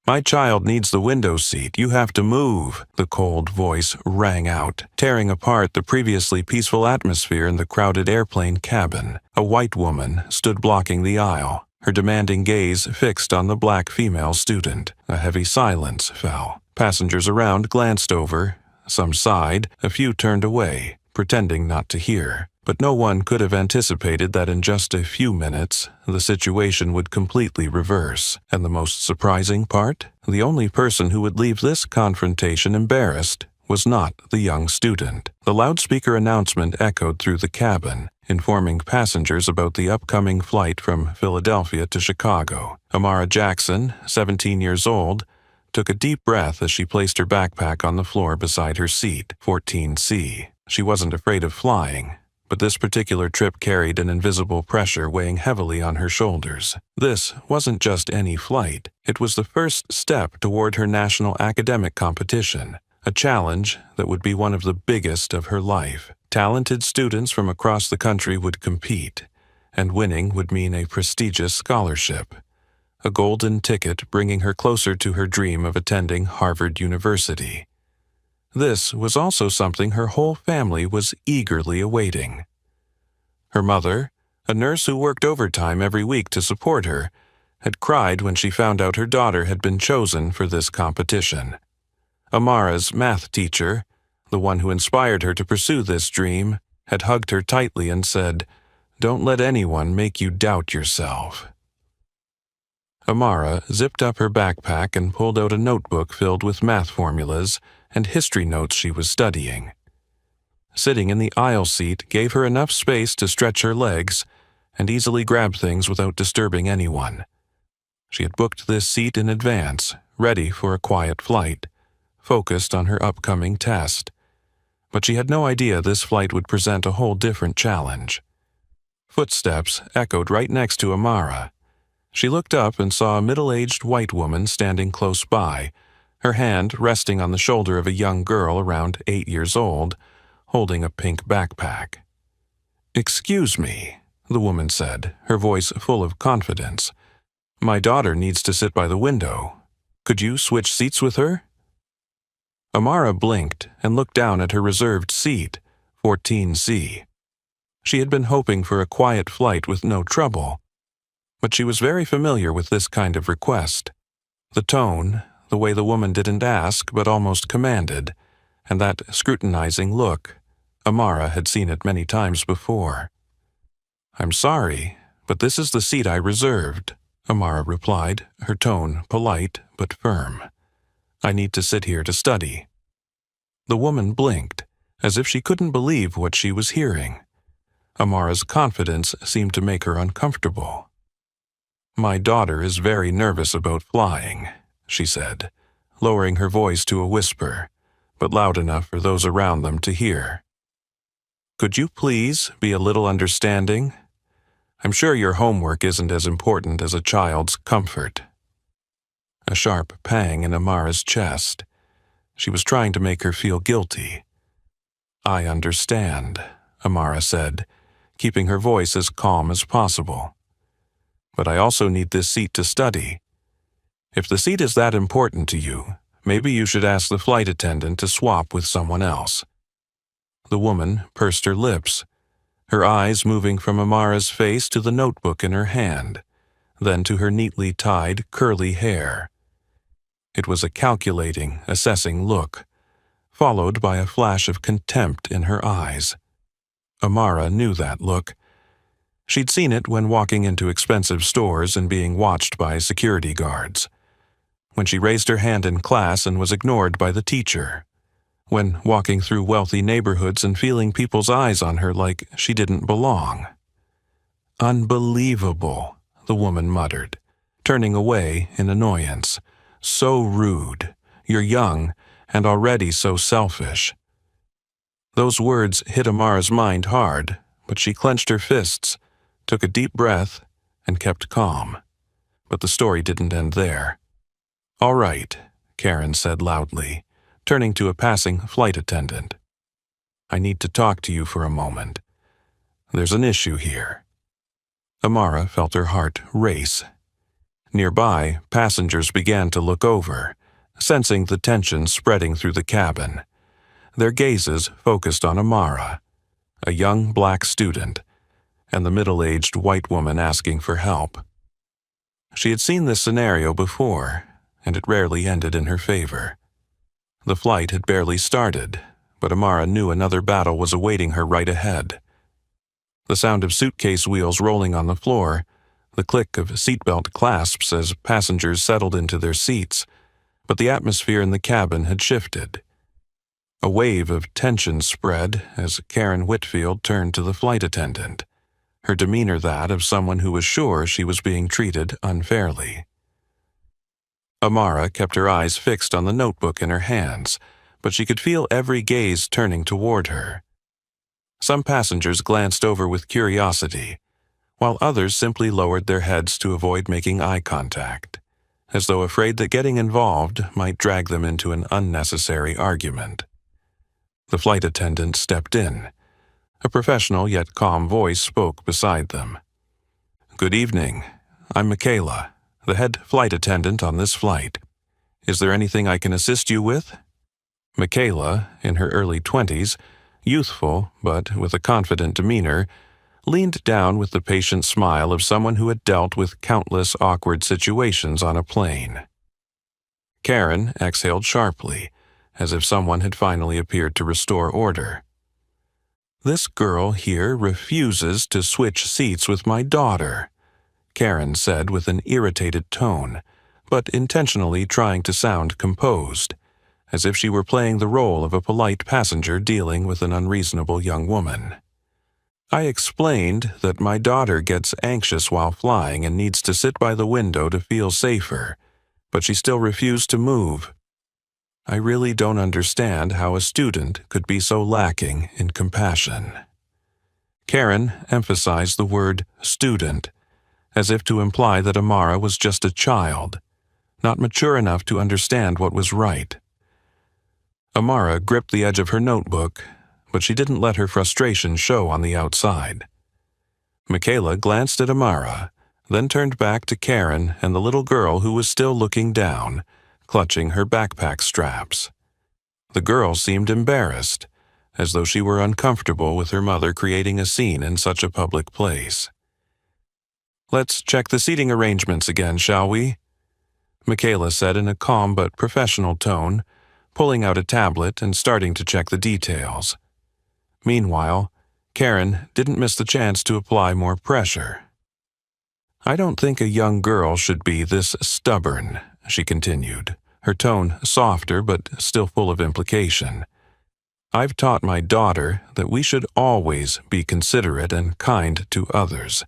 "My child needs the window seat. You have to move," the cold voice rang out, tearing apart the previously peaceful atmosphere in the crowded airplane cabin. A white woman stood blocking the aisle, her demanding gaze fixed on the black female student. A heavy silence fell. Passengers around glanced over. Some sighed, a few turned away, pretending not to hear. But no one could have anticipated that in just a few minutes, the situation would completely reverse. And the most surprising part? The only person who would leave this confrontation embarrassed was not the young student. The loudspeaker announcement echoed through the cabin, informing passengers about the upcoming flight from Philadelphia to Chicago. Amara Jackson, 17 years old, took a deep breath as she placed her backpack on the floor beside her seat, 14C. She wasn't afraid of flying, but this particular trip carried an invisible pressure weighing heavily on her shoulders. This wasn't just any flight. It was the first step toward her national academic competition, a challenge that would be one of the biggest of her life. Talented students from across the country would compete, and winning would mean a prestigious scholarship, a golden ticket bringing her closer to her dream of attending Harvard University. This was also something her whole family was eagerly awaiting. Her mother, a nurse who worked overtime every week to support her, had cried when she found out her daughter had been chosen for this competition. Amara's math teacher, the one who inspired her to pursue this dream, had hugged her tightly and said, "Don't let anyone make you doubt yourself." Amara zipped up her backpack and pulled out a notebook filled with math formulas and history notes she was studying. Sitting in the aisle seat gave her enough space to stretch her legs and easily grab things without disturbing anyone. She had booked this seat in advance, ready for a quiet flight, focused on her upcoming test. But she had no idea this flight would present a whole different challenge. Footsteps echoed right next to Amara. She looked up and saw a middle-aged white woman standing close by, her hand resting on the shoulder of a young girl around 8 years old, holding a pink backpack. "Excuse me," the woman said, her voice full of confidence. "My daughter needs to sit by the window. Could you switch seats with her?" Amara blinked and looked down at her reserved seat, 14C. She had been hoping for a quiet flight with no trouble, but she was very familiar with this kind of request. The tone, the way the woman didn't ask but almost commanded, and that scrutinizing look, Amara had seen it many times before. "I'm sorry, but this is the seat I reserved," Amara replied, her tone polite but firm. "I need to sit here to study." The woman blinked, as if she couldn't believe what she was hearing. Amara's confidence seemed to make her uncomfortable. "My daughter is very nervous about flying," she said, lowering her voice to a whisper, but loud enough for those around them to hear. "Could you please be a little understanding? I'm sure your homework isn't as important as a child's comfort." A sharp pang in Amara's chest. She was trying to make her feel guilty. "I understand," Amara said, keeping her voice as calm as possible. "But I also need this seat to study. If the seat is that important to you, maybe you should ask the flight attendant to swap with someone else." The woman pursed her lips, her eyes moving from Amara's face to the notebook in her hand, then to her neatly tied, curly hair. It was a calculating, assessing look, followed by a flash of contempt in her eyes. Amara knew that look. She'd seen it when walking into expensive stores and being watched by security guards, when she raised her hand in class and was ignored by the teacher, when walking through wealthy neighborhoods and feeling people's eyes on her like she didn't belong. "Unbelievable," the woman muttered, turning away in annoyance. "So rude. You're young and already so selfish." Those words hit Amara's mind hard, but she clenched her fists, took a deep breath, and kept calm. But the story didn't end there. "All right," Karen said loudly, turning to a passing flight attendant. "I need to talk to you for a moment. There's an issue here." Amara felt her heart race. Nearby, passengers began to look over, sensing the tension spreading through the cabin. Their gazes focused on Amara, a young black student, and the middle-aged white woman asking for help. She had seen this scenario before, and it rarely ended in her favor. The flight had barely started, but Amara knew another battle was awaiting her right ahead. The sound of suitcase wheels rolling on the floor, the click of seatbelt clasps as passengers settled into their seats, but the atmosphere in the cabin had shifted. A wave of tension spread as Karen Whitfield turned to the flight attendant, her demeanor that of someone who was sure she was being treated unfairly. Amara kept her eyes fixed on the notebook in her hands, but she could feel every gaze turning toward her. Some passengers glanced over with curiosity, while others simply lowered their heads to avoid making eye contact, as though afraid that getting involved might drag them into an unnecessary argument. The flight attendant stepped in. A professional yet calm voice spoke beside them. "Good evening. I'm Michaela, the head flight attendant on this flight. Is there anything I can assist you with?" Michaela, in her early 20s, youthful but with a confident demeanor, leaned down with the patient smile of someone who had dealt with countless awkward situations on a plane. Karen exhaled sharply, as if someone had finally appeared to restore order. "This girl here refuses to switch seats with my daughter," Karen said with an irritated tone, but intentionally trying to sound composed, as if she were playing the role of a polite passenger dealing with an unreasonable young woman. "I explained that my daughter gets anxious while flying and needs to sit by the window to feel safer, but she still refused to move. I really don't understand how a student could be so lacking in compassion." Karen emphasized the word student, as if to imply that Amara was just a child, not mature enough to understand what was right. Amara gripped the edge of her notebook, but she didn't let her frustration show on the outside. Michaela glanced at Amara, then turned back to Karen and the little girl who was still looking down, clutching her backpack straps. The girl seemed embarrassed, as though she were uncomfortable with her mother creating a scene in such a public place. "Let's check the seating arrangements again, shall we?" Michaela said in a calm but professional tone, pulling out a tablet and starting to check the details. Meanwhile, Karen didn't miss the chance to apply more pressure. "I don't think a young girl should be this stubborn," she continued, her tone softer but still full of implication. "I've taught my daughter that we should always be considerate and kind to others.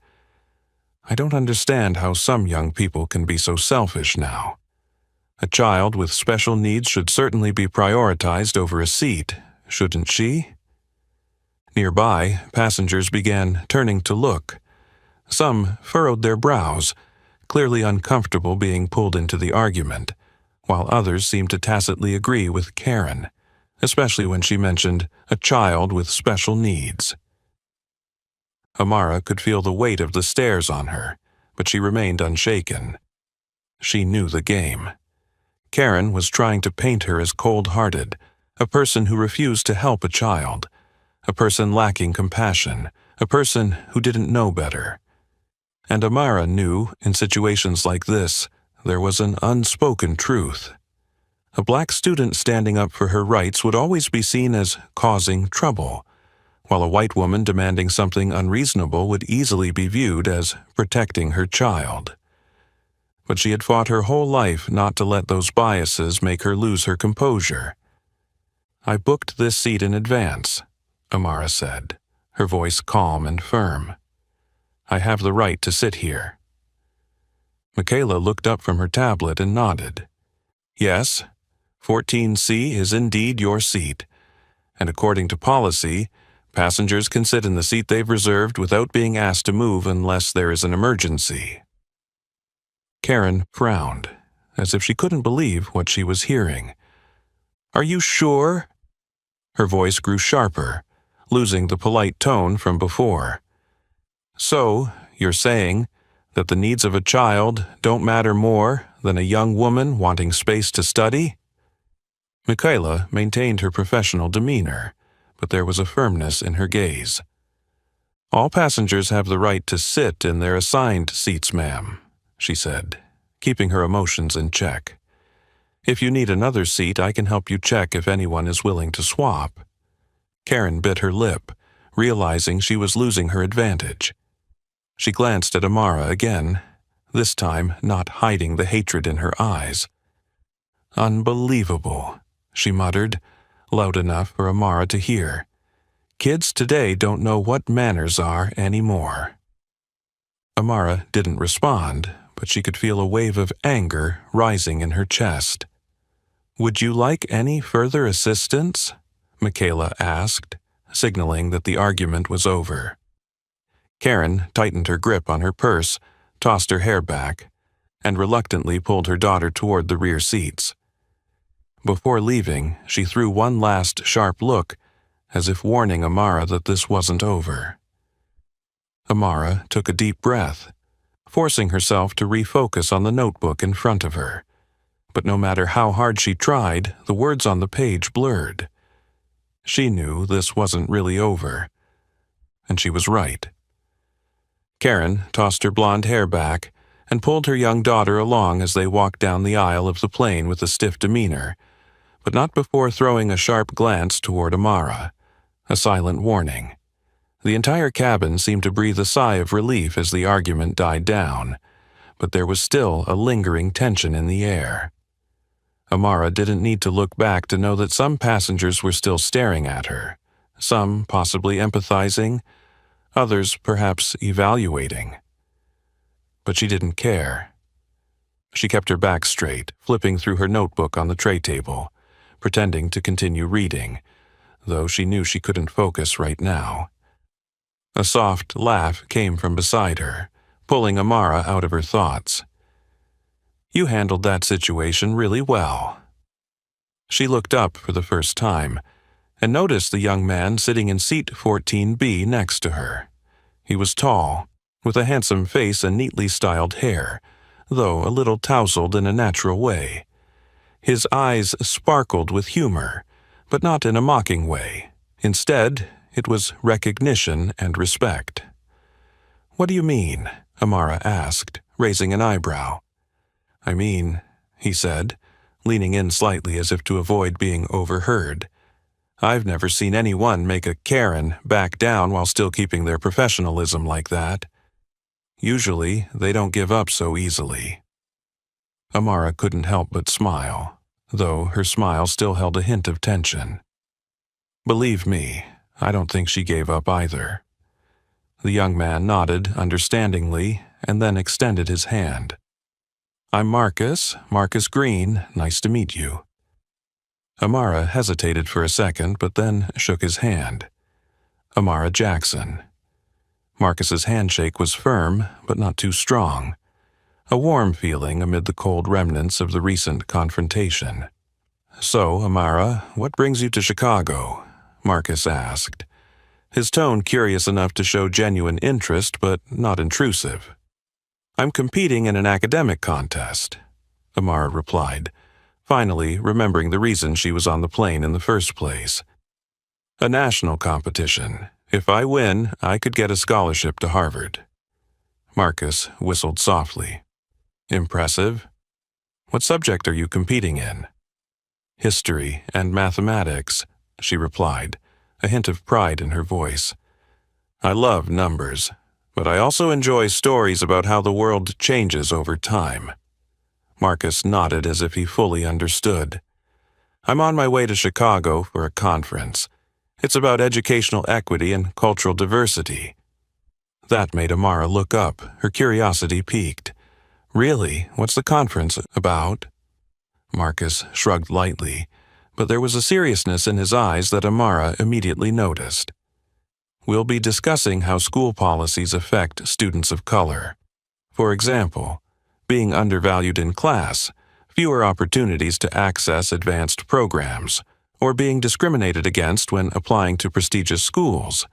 I don't understand how some young people can be so selfish now. A child with special needs should certainly be prioritized over a seat, shouldn't she?" Nearby, passengers began turning to look. Some furrowed their brows, clearly uncomfortable being pulled into the argument, while others seemed to tacitly agree with Karen, especially when she mentioned a child with special needs. Amara could feel the weight of the stares on her, but she remained unshaken. She knew the game. Karen was trying to paint her as cold-hearted, a person who refused to help a child, a person lacking compassion, a person who didn't know better. And Amara knew, in situations like this, there was an unspoken truth. A black student standing up for her rights would always be seen as causing trouble, while a white woman demanding something unreasonable would easily be viewed as protecting her child. But she had fought her whole life not to let those biases make her lose her composure. "I booked this seat in advance," Amara said, her voice calm and firm. "I have the right to sit here." Michaela looked up from her tablet and nodded. "Yes, 14C is indeed your seat, and according to policy, passengers can sit in the seat they've reserved without being asked to move unless there is an emergency." Karen frowned, as if she couldn't believe what she was hearing. "Are you sure?" Her voice grew sharper, losing the polite tone from before. "So, you're saying That the needs of a child don't matter more than a young woman wanting space to study? Michaela maintained her professional demeanor, but there was a firmness in her gaze. "All passengers have the right to sit in their assigned seats, ma'am," she said, keeping her emotions in check. "If you need another seat, I can help you check if anyone is willing to swap." Karen bit her lip, realizing she was losing her advantage. She glanced at Amara again, this time not hiding the hatred in her eyes. "Unbelievable," she muttered, loud enough for Amara to hear. "Kids today don't know what manners are anymore." Amara didn't respond, but she could feel a wave of anger rising in her chest. "Would you like any further assistance?" Michaela asked, signaling that the argument was over. Karen tightened her grip on her purse, tossed her hair back, and reluctantly pulled her daughter toward the rear seats. Before leaving, she threw one last sharp look, as if warning Amara that this wasn't over. Amara took a deep breath, forcing herself to refocus on the notebook in front of her. But no matter how hard she tried, the words on the page blurred. She knew this wasn't really over, and she was right. Karen tossed her blonde hair back and pulled her young daughter along as they walked down the aisle of the plane with a stiff demeanor, but not before throwing a sharp glance toward Amara, a silent warning. The entire cabin seemed to breathe a sigh of relief as the argument died down, but there was still a lingering tension in the air. Amara didn't need to look back to know that some passengers were still staring at her, some possibly empathizing, others perhaps evaluating. But she didn't care. She kept her back straight, flipping through her notebook on the tray table, pretending to continue reading, though she knew she couldn't focus right now. A soft laugh came from beside her, pulling Amara out of her thoughts. "You handled that situation really well." She looked up for the first time and noticed the young man sitting in seat 14B next to her. He was tall, with a handsome face and neatly styled hair, though a little tousled in a natural way. His eyes sparkled with humor, but not in a mocking way. Instead, it was recognition and respect. "What do you mean?" Amara asked, raising an eyebrow. "I mean," he said, leaning in slightly as if to avoid being overheard, "I've never seen anyone make a Karen back down while still keeping their professionalism like that. Usually, they don't give up so easily." Amara couldn't help but smile, though her smile still held a hint of tension. "Believe me, I don't think she gave up either." The young man nodded understandingly and then extended his hand. "I'm Marcus Green, nice to meet you." Amara hesitated for a second but then shook his hand. "Amara Jackson." Marcus's handshake was firm but not too strong, a warm feeling amid the cold remnants of the recent confrontation. "So, Amara, what brings you to Chicago?" Marcus asked, his tone curious enough to show genuine interest but not intrusive. "I'm competing in an academic contest," Amara replied, finally remembering the reason she was on the plane in the first place. "A national competition. If I win, I could get a scholarship to Harvard." Marcus whistled softly. "Impressive. What subject are you competing in?" "History and mathematics," she replied, a hint of pride in her voice. "I love numbers, but I also enjoy stories about how the world changes over time." Marcus nodded as if he fully understood. "I'm on my way to Chicago for a conference. It's about educational equity and cultural diversity." That made Amara look up, her curiosity piqued. "Really? What's the conference about?" Marcus shrugged lightly, but there was a seriousness in his eyes that Amara immediately noticed. "We'll be discussing how school policies affect students of color. For example, being undervalued in class, fewer opportunities to access advanced programs, or being discriminated against when applying to prestigious schools."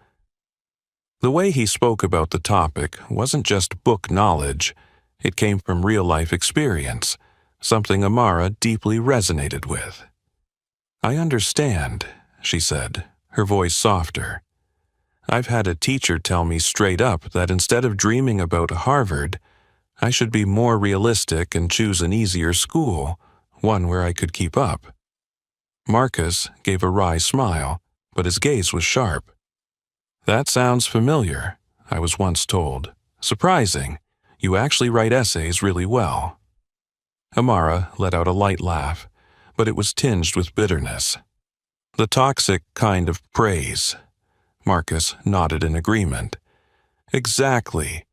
The way he spoke about the topic wasn't just book knowledge, it came from real-life experience, something Amara deeply resonated with. "I understand," she said, her voice softer. "I've had a teacher tell me straight up that instead of dreaming about Harvard, I should be more realistic and choose an easier school, one where I could keep up." Marcus gave a wry smile, but his gaze was sharp. "That sounds familiar," I was once told. "Surprising. You actually write essays really well." Amara let out a light laugh, but it was tinged with bitterness. "The toxic kind of praise." Marcus nodded in agreement. "Exactly.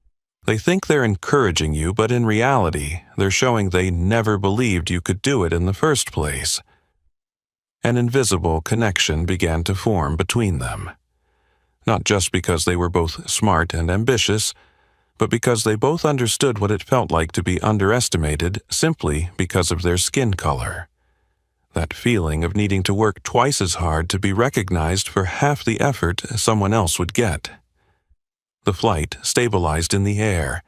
They think they're encouraging you, but in reality, they're showing they never believed you could do it in the first place." An invisible connection began to form between them. Not just because they were both smart and ambitious, but because they both understood what it felt like to be underestimated simply because of their skin color. That feeling of needing to work twice as hard to be recognized for half the effort someone else would get. The flight stabilized in the air,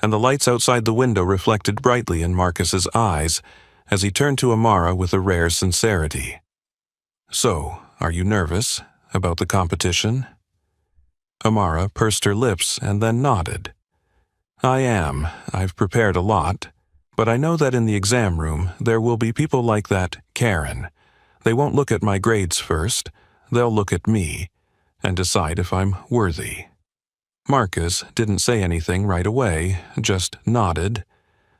and the lights outside the window reflected brightly in Marcus's eyes as he turned to Amara with a rare sincerity. "So, are you nervous about the competition?" Amara pursed her lips and then nodded. "I am. I've prepared a lot. But I know that in the exam room there will be people like that Karen. They won't look at my grades first. They'll look at me and decide if I'm worthy." Marcus didn't say anything right away, just nodded,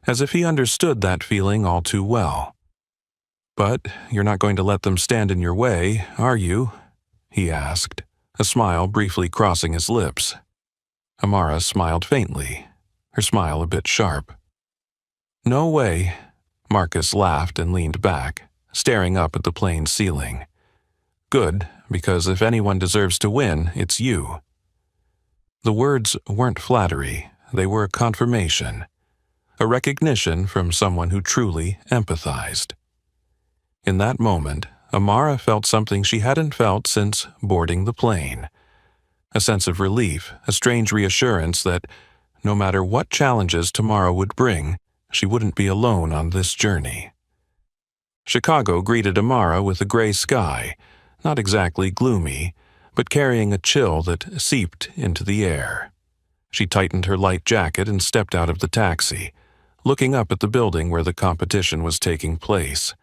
as if he understood that feeling all too well. "But you're not going to let them stand in your way, are you?" he asked, a smile briefly crossing his lips. Amara smiled faintly, her smile a bit sharp. "No way." Marcus laughed and leaned back, staring up at the plain ceiling. "Good, because if anyone deserves to win, it's you." The words weren't flattery, they were confirmation, a recognition from someone who truly empathized. In that moment, Amara felt something she hadn't felt since boarding the plane. A sense of relief, a strange reassurance that, no matter what challenges tomorrow would bring, she wouldn't be alone on this journey. Chicago greeted Amara with a gray sky, not exactly gloomy, but carrying a chill that seeped into the air. She tightened her light jacket and stepped out of the taxi, looking up at the building where the competition was taking place.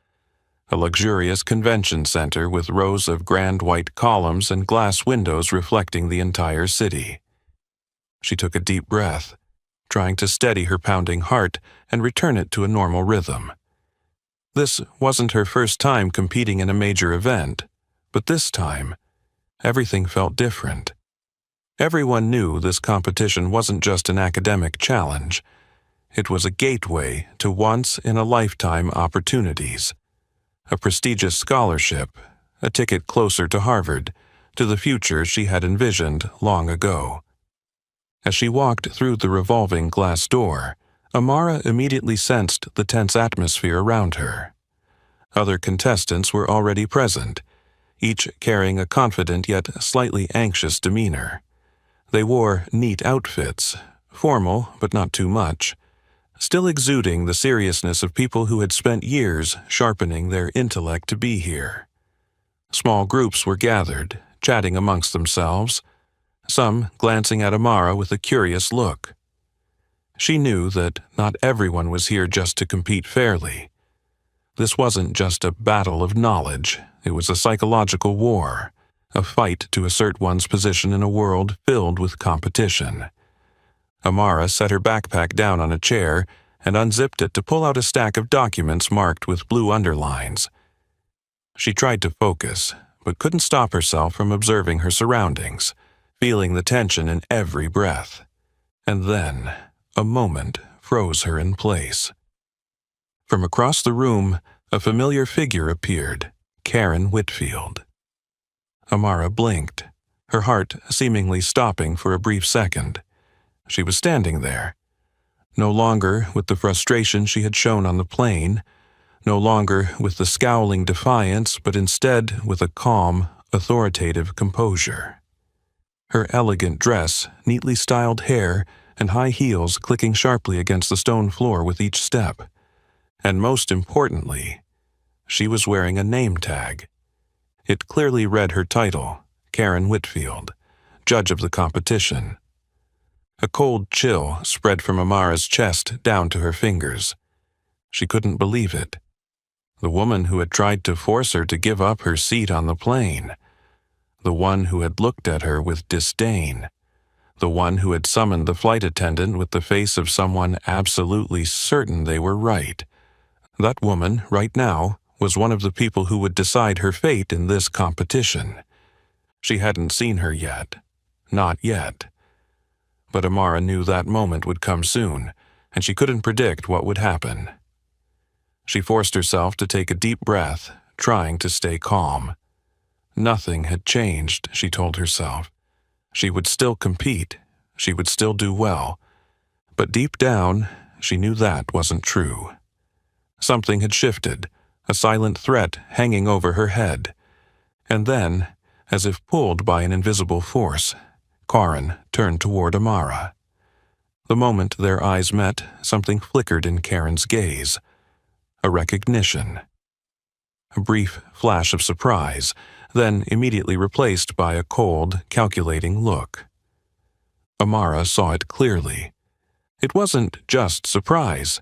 A luxurious convention center with rows of grand white columns and glass windows reflecting the entire city. She took a deep breath, trying to steady her pounding heart and return it to a normal rhythm. This wasn't her first time competing in a major event, but this time, everything felt different. Everyone knew this competition wasn't just an academic challenge. It was a gateway to once-in-a-lifetime opportunities. A prestigious scholarship, a ticket closer to Harvard, to the future she had envisioned long ago. As she walked through the revolving glass door, Amara immediately sensed the tense atmosphere around her. Other contestants were already present, each carrying a confident yet slightly anxious demeanor. They wore neat outfits, formal but not too much, still exuding the seriousness of people who had spent years sharpening their intellect to be here. Small groups were gathered, chatting amongst themselves, some glancing at Amara with a curious look. She knew that not everyone was here just to compete fairly. This wasn't just a battle of knowledge, it was a psychological war, a fight to assert one's position in a world filled with competition. Amara set her backpack down on a chair and unzipped it to pull out a stack of documents marked with blue underlines. She tried to focus, but couldn't stop herself from observing her surroundings, feeling the tension in every breath. And then, a moment froze her in place. From across the room, a familiar figure appeared, Karen Whitfield. Amara blinked, her heart seemingly stopping for a brief second. She was standing there, no longer with the frustration she had shown on the plane, no longer with the scowling defiance, but instead with a calm, authoritative composure. her elegant dress, neatly styled hair, and high heels clicking sharply against the stone floor with each step. And most importantly, she was wearing a name tag. It clearly read her title, Karen Whitfield, judge of the competition. A cold chill spread from Amara's chest down to her fingers. She couldn't believe it. The woman who had tried to force her to give up her seat on the plane. The one who had looked at her with disdain. The one who had summoned the flight attendant with the face of someone absolutely certain they were right. That woman, right now, was one of the people who would decide her fate in this competition. She hadn't seen her yet. Not yet. But Amara knew that moment would come soon, and she couldn't predict what would happen. She forced herself to take a deep breath, trying to stay calm. Nothing had changed, she told herself. She would still compete. She would still do well. But deep down, she knew that wasn't true. Something had shifted, a silent threat hanging over her head. And then, as if pulled by an invisible force, Karen turned toward Amara. The moment their eyes met, something flickered in Karen's gaze. A recognition. A brief flash of surprise, then immediately replaced by a cold, calculating look. Amara saw it clearly. It wasn't just surprise.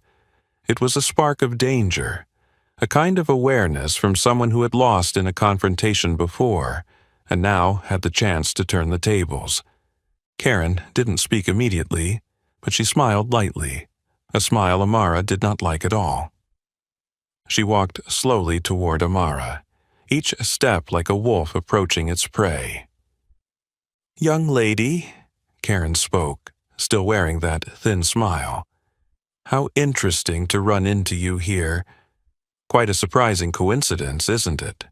It was a spark of danger, a kind of awareness from someone who had lost in a confrontation before, and now had the chance to turn the tables. Karen didn't speak immediately, but she smiled lightly, a smile Amara did not like at all. She walked slowly toward Amara, each step like a wolf approaching its prey. "Young lady," Karen spoke, still wearing that thin smile. "How interesting to run into you here. Quite a surprising coincidence, isn't it?"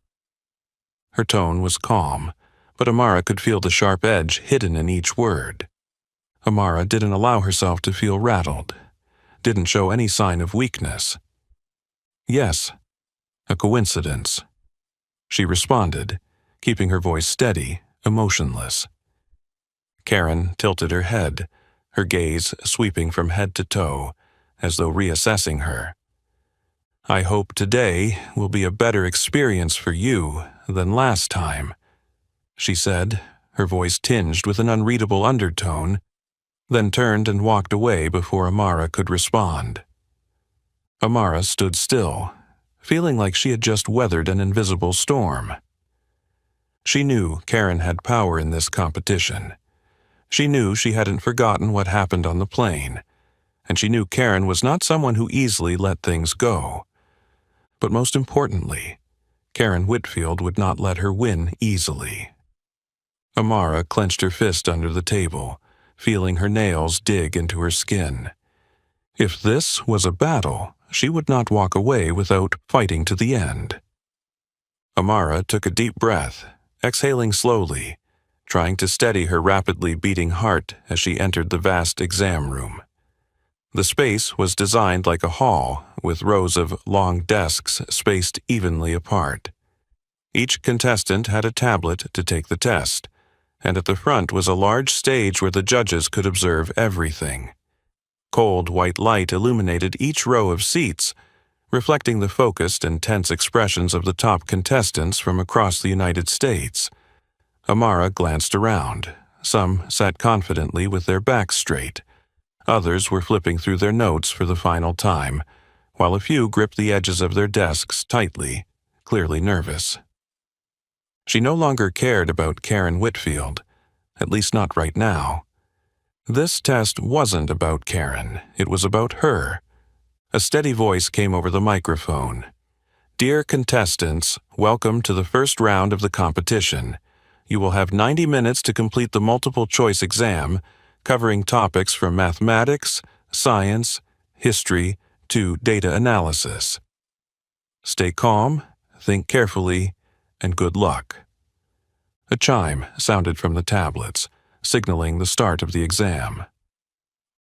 Her tone was calm, but Amara could feel the sharp edge hidden in each word. Amara didn't allow herself to feel rattled, didn't show any sign of weakness. "Yes, a coincidence," she responded, keeping her voice steady, emotionless. Karen tilted her head, her gaze sweeping from head to toe, as though reassessing her. "I hope today will be a better experience for you than last time," she said, her voice tinged with an unreadable undertone, then turned and walked away before Amara could respond. Amara stood still, feeling like she had just weathered an invisible storm. She knew Karen had power in this competition. She knew she hadn't forgotten what happened on the plane, and she knew Karen was not someone who easily let things go. But most importantly, Karen Whitfield would not let her win easily. Amara clenched her fist under the table, feeling her nails dig into her skin. If this was a battle, she would not walk away without fighting to the end. Amara took a deep breath, exhaling slowly, trying to steady her rapidly beating heart as she entered the vast exam room. The space was designed like a hall, with rows of long desks spaced evenly apart. Each contestant had a tablet to take the test, and at the front was a large stage where the judges could observe everything. Cold white light illuminated each row of seats, reflecting the focused and tense expressions of the top contestants from across the United States. Amara glanced around. Some sat confidently with their backs straight. Others were flipping through their notes for the final time, while a few gripped the edges of their desks tightly, clearly nervous. She no longer cared about Karen Whitfield, at least not right now. This test wasn't about Karen, it was about her. A steady voice came over the microphone. "Dear contestants, welcome to the first round of the competition. You will have 90 minutes to complete the multiple-choice exam, covering topics from mathematics, science, history, to data analysis. Stay calm, think carefully, and good luck." A chime sounded from the tablets, signaling the start of the exam.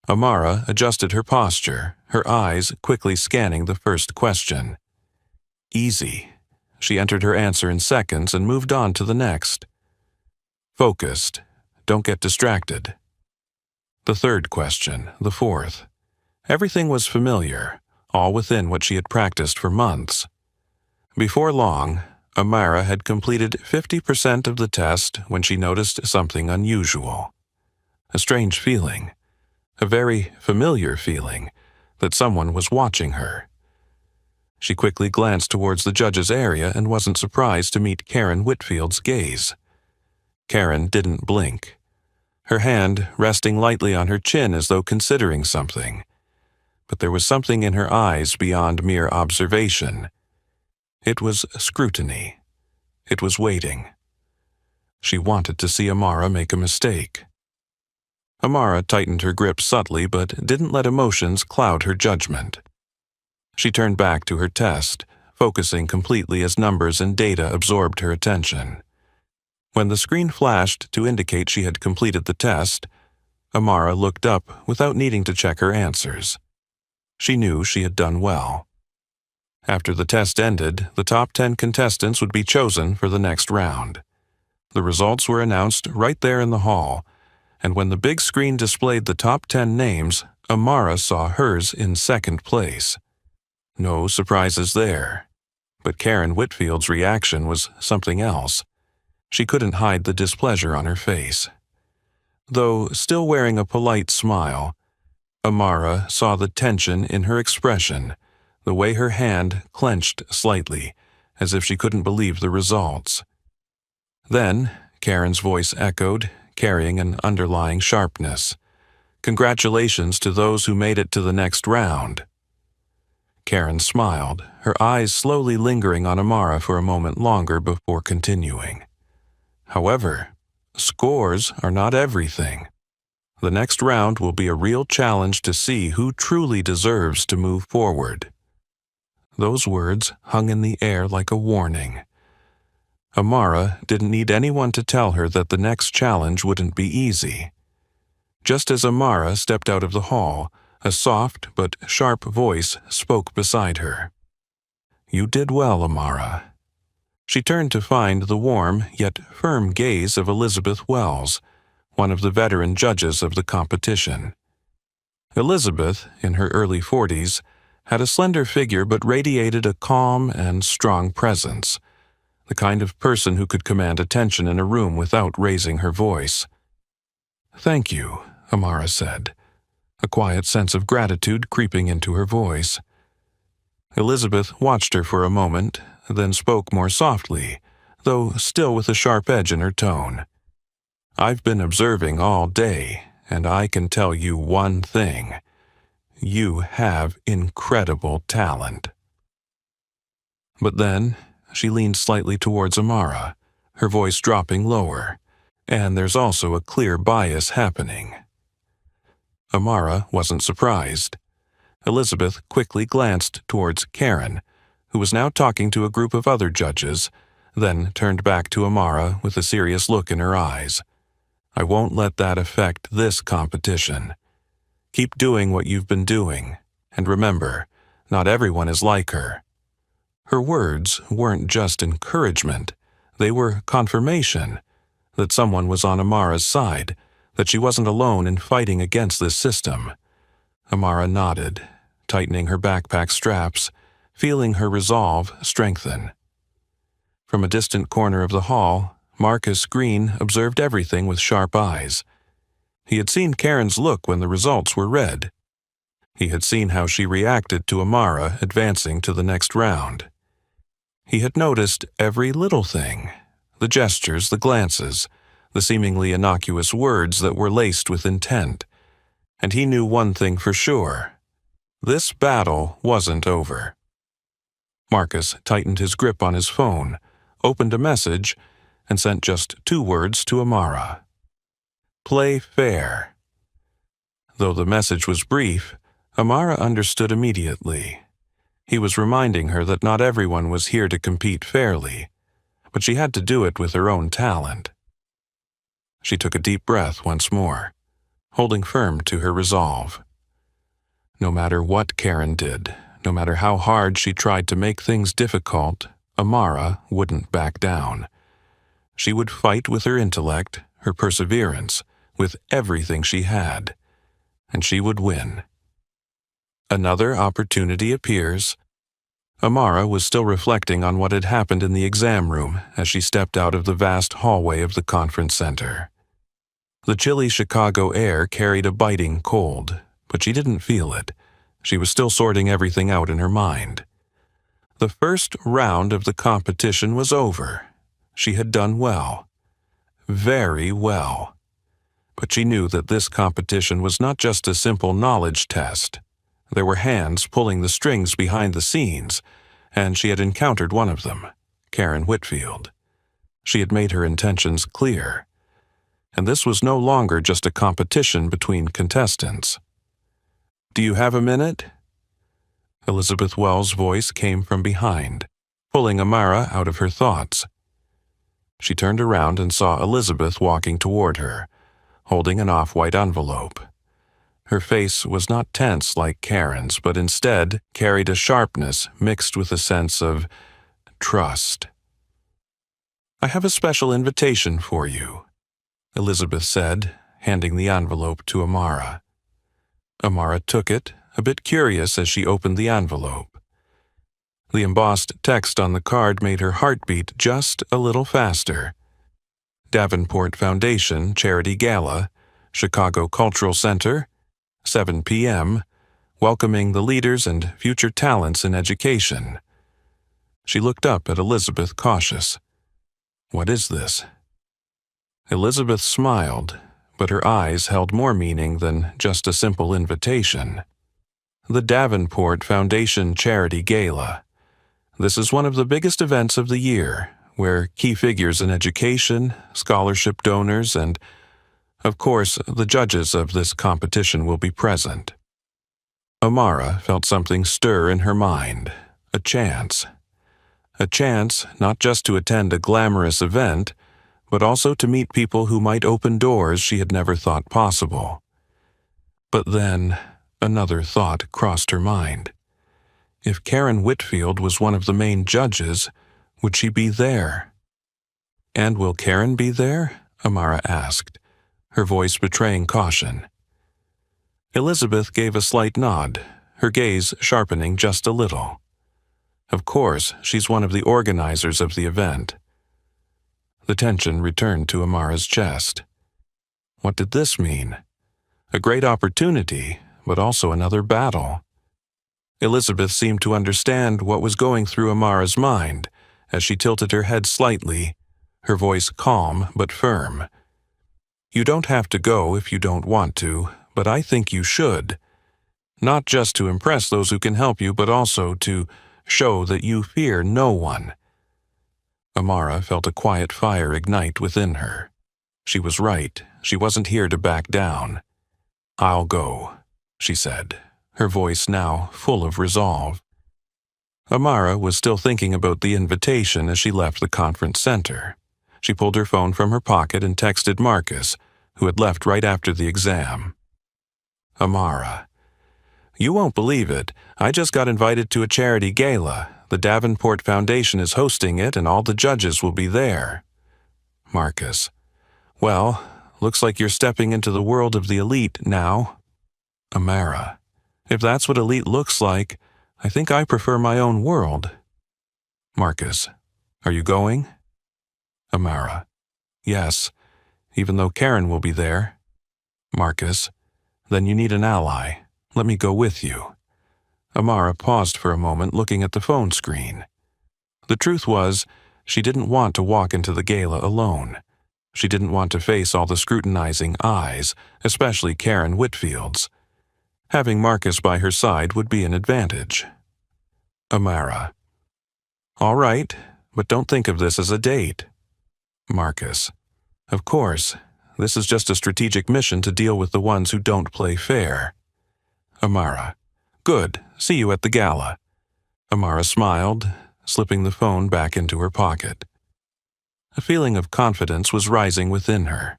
Amara adjusted her posture, her eyes quickly scanning the first question. Easy. She entered her answer in seconds and moved on to the next. Focused. don't get distracted. The third question, the fourth. Everything was familiar, all within what she had practiced for months. Before long, Amara had completed 50% of the test when she noticed something unusual. A strange feeling, a very familiar feeling, that someone was watching her. She quickly glanced towards the judge's area and wasn't surprised to meet Karen Whitfield's gaze. Karen didn't blink, her hand resting lightly on her chin as though considering something. But there was something in her eyes beyond mere observation. It was scrutiny. It was waiting. She wanted to see Amara make a mistake. Amara tightened her grip subtly but didn't let emotions cloud her judgment. She turned back to her test, focusing completely as numbers and data absorbed her attention. When the screen flashed to indicate she had completed the test, Amara looked up without needing to check her answers. She knew she had done well. After the test ended, the top 10 contestants would be chosen for the next round. The results were announced right there in the hall, and when the big screen displayed the top 10 names, Amara saw hers in second place. No surprises there. But Karen Whitfield's reaction was something else. She couldn't hide the displeasure on her face. Though still wearing a polite smile, Amara saw the tension in her expression, the way her hand clenched slightly, as if she couldn't believe the results. Then, Karen's voice echoed, carrying an underlying sharpness. "Congratulations to those who made it to the next round." Karen smiled, her eyes slowly lingering on Amara for a moment longer before continuing. "However, scores are not everything. The next round will be a real challenge to see who truly deserves to move forward." Those words hung in the air like a warning. Amara didn't need anyone to tell her that the next challenge wouldn't be easy. Just as Amara stepped out of the hall, a soft but sharp voice spoke beside her. "You did well, Amara." She turned to find the warm yet firm gaze of Elizabeth Wells, one of the veteran judges of the competition. Elizabeth, in her early 40s, had a slender figure but radiated a calm and strong presence, the kind of person who could command attention in a room without raising her voice. "Thank you," Amara said, a quiet sense of gratitude creeping into her voice. Elizabeth watched her for a moment, then spoke more softly, though still with a sharp edge in her tone. "I've been observing all day, and I can tell you one thing. You have incredible talent." But then, she leaned slightly towards Amara, her voice dropping lower, "And there's also a clear bias happening." Amara wasn't surprised. Elizabeth quickly glanced towards Karen, who was now talking to a group of other judges, then turned back to Amara with a serious look in her eyes. "I won't let that affect this competition. Keep doing what you've been doing, and remember, not everyone is like her." Her words weren't just encouragement, they were confirmation that someone was on Amara's side, that she wasn't alone in fighting against this system. Amara nodded, tightening her backpack straps, feeling her resolve strengthen. From a distant corner of the hall, Marcus Green observed everything with sharp eyes. He had seen Karen's look when the results were read. He had seen how she reacted to Amara advancing to the next round. He had noticed every little thing, the gestures, the glances, the seemingly innocuous words that were laced with intent. And he knew one thing for sure. This battle wasn't over. Marcus tightened his grip on his phone, opened a message, and sent just 2 words to Amara. "Play fair." Though the message was brief, Amara understood immediately. He was reminding her that not everyone was here to compete fairly, but she had to do it with her own talent. She took a deep breath once more, holding firm to her resolve. No matter what Karen did, no matter how hard she tried to make things difficult, Amara wouldn't back down. She would fight with her intellect, her perseverance, with everything she had, and she would win. Another opportunity appears. Amara was still reflecting on what had happened in the exam room as she stepped out of the vast hallway of the conference center. The chilly Chicago air carried a biting cold, but she didn't feel it. She was still sorting everything out in her mind. The first round of the competition was over. She had done well. Very well. But she knew that this competition was not just a simple knowledge test. There were hands pulling the strings behind the scenes, and she had encountered one of them, Karen Whitfield. She had made her intentions clear. And this was no longer just a competition between contestants. "Do you have a minute?" Elizabeth Wells' voice came from behind, pulling Amara out of her thoughts. She turned around and saw Elizabeth walking toward her, holding an off-white envelope. Her face was not tense like Karen's, but instead carried a sharpness mixed with a sense of trust. "I have a special invitation for you," Elizabeth said, handing the envelope to Amara. Amara took it, a bit curious as she opened the envelope. The embossed text on the card made her heart beat just a little faster. Davenport Foundation Charity Gala, Chicago Cultural Center, 7 p.m., welcoming the leaders and future talents in education. She looked up at Elizabeth, cautious. "What is this?" Elizabeth smiled, but her eyes held more meaning than just a simple invitation. The Davenport Foundation Charity Gala. This is one of the biggest events of the year, where key figures in education, scholarship donors, and, of course, the judges of this competition will be present. Amara felt something stir in her mind, a chance. A chance not just to attend a glamorous event, but also to meet people who might open doors she had never thought possible. But then, another thought crossed her mind. If Karen Whitfield was one of the main judges, would she be there? "And will Karen be there?" Amara asked, her voice betraying caution. Elizabeth gave a slight nod, her gaze sharpening just a little. "Of course, she's one of the organizers of the event." The tension returned to Amara's chest. What did this mean? A great opportunity, but also another battle. Elizabeth seemed to understand what was going through Amara's mind as she tilted her head slightly, her voice calm but firm. "You don't have to go if you don't want to, but I think you should. Not just to impress those who can help you, but also to show that you fear no one." Amara felt a quiet fire ignite within her. She was right. She wasn't here to back down. "I'll go," she said, her voice now full of resolve. Amara was still thinking about the invitation as she left the conference center. She pulled her phone from her pocket and texted Marcus, who had left right after the exam. "Amara, you won't believe it. I just got invited to a charity gala. The Davenport Foundation is hosting it and all the judges will be there." Marcus, "Well, looks like you're stepping into the world of the elite now." Amara, "If that's what elite looks like, I think I prefer my own world." Marcus, "Are you going?" Amara, "Yes, even though Karen will be there." Marcus, "Then you need an ally. Let me go with you." Amara paused for a moment, looking at the phone screen. The truth was, she didn't want to walk into the gala alone. She didn't want to face all the scrutinizing eyes, especially Karen Whitfield's. Having Marcus by her side would be an advantage. Amara, "All right, but don't think of this as a date." Marcus, "Of course, this is just a strategic mission to deal with the ones who don't play fair." Amara, "Good, see you at the gala." Amara smiled, slipping the phone back into her pocket. A feeling of confidence was rising within her.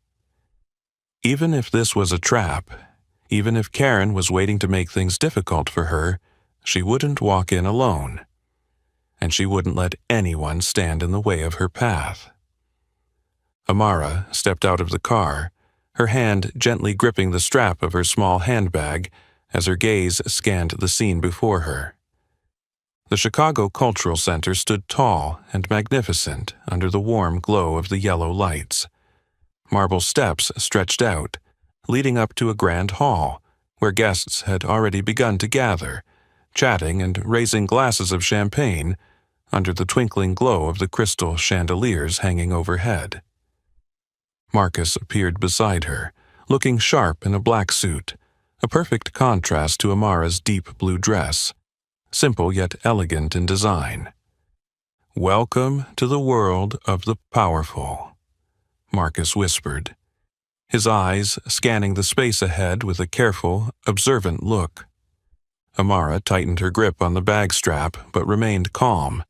Even if this was a trap, even if Karen was waiting to make things difficult for her, she wouldn't walk in alone. And she wouldn't let anyone stand in the way of her path. Amara stepped out of the car, her hand gently gripping the strap of her small handbag as her gaze scanned the scene before her. The Chicago Cultural Center stood tall and magnificent under the warm glow of the yellow lights. Marble steps stretched out, leading up to a grand hall, where guests had already begun to gather, chatting and raising glasses of champagne under the twinkling glow of the crystal chandeliers hanging overhead. Marcus appeared beside her, looking sharp in a black suit, a perfect contrast to Amara's deep blue dress, simple yet elegant in design. "Welcome to the world of the powerful," Marcus whispered, his eyes scanning the space ahead with a careful, observant look. Amara tightened her grip on the bag strap but remained calm.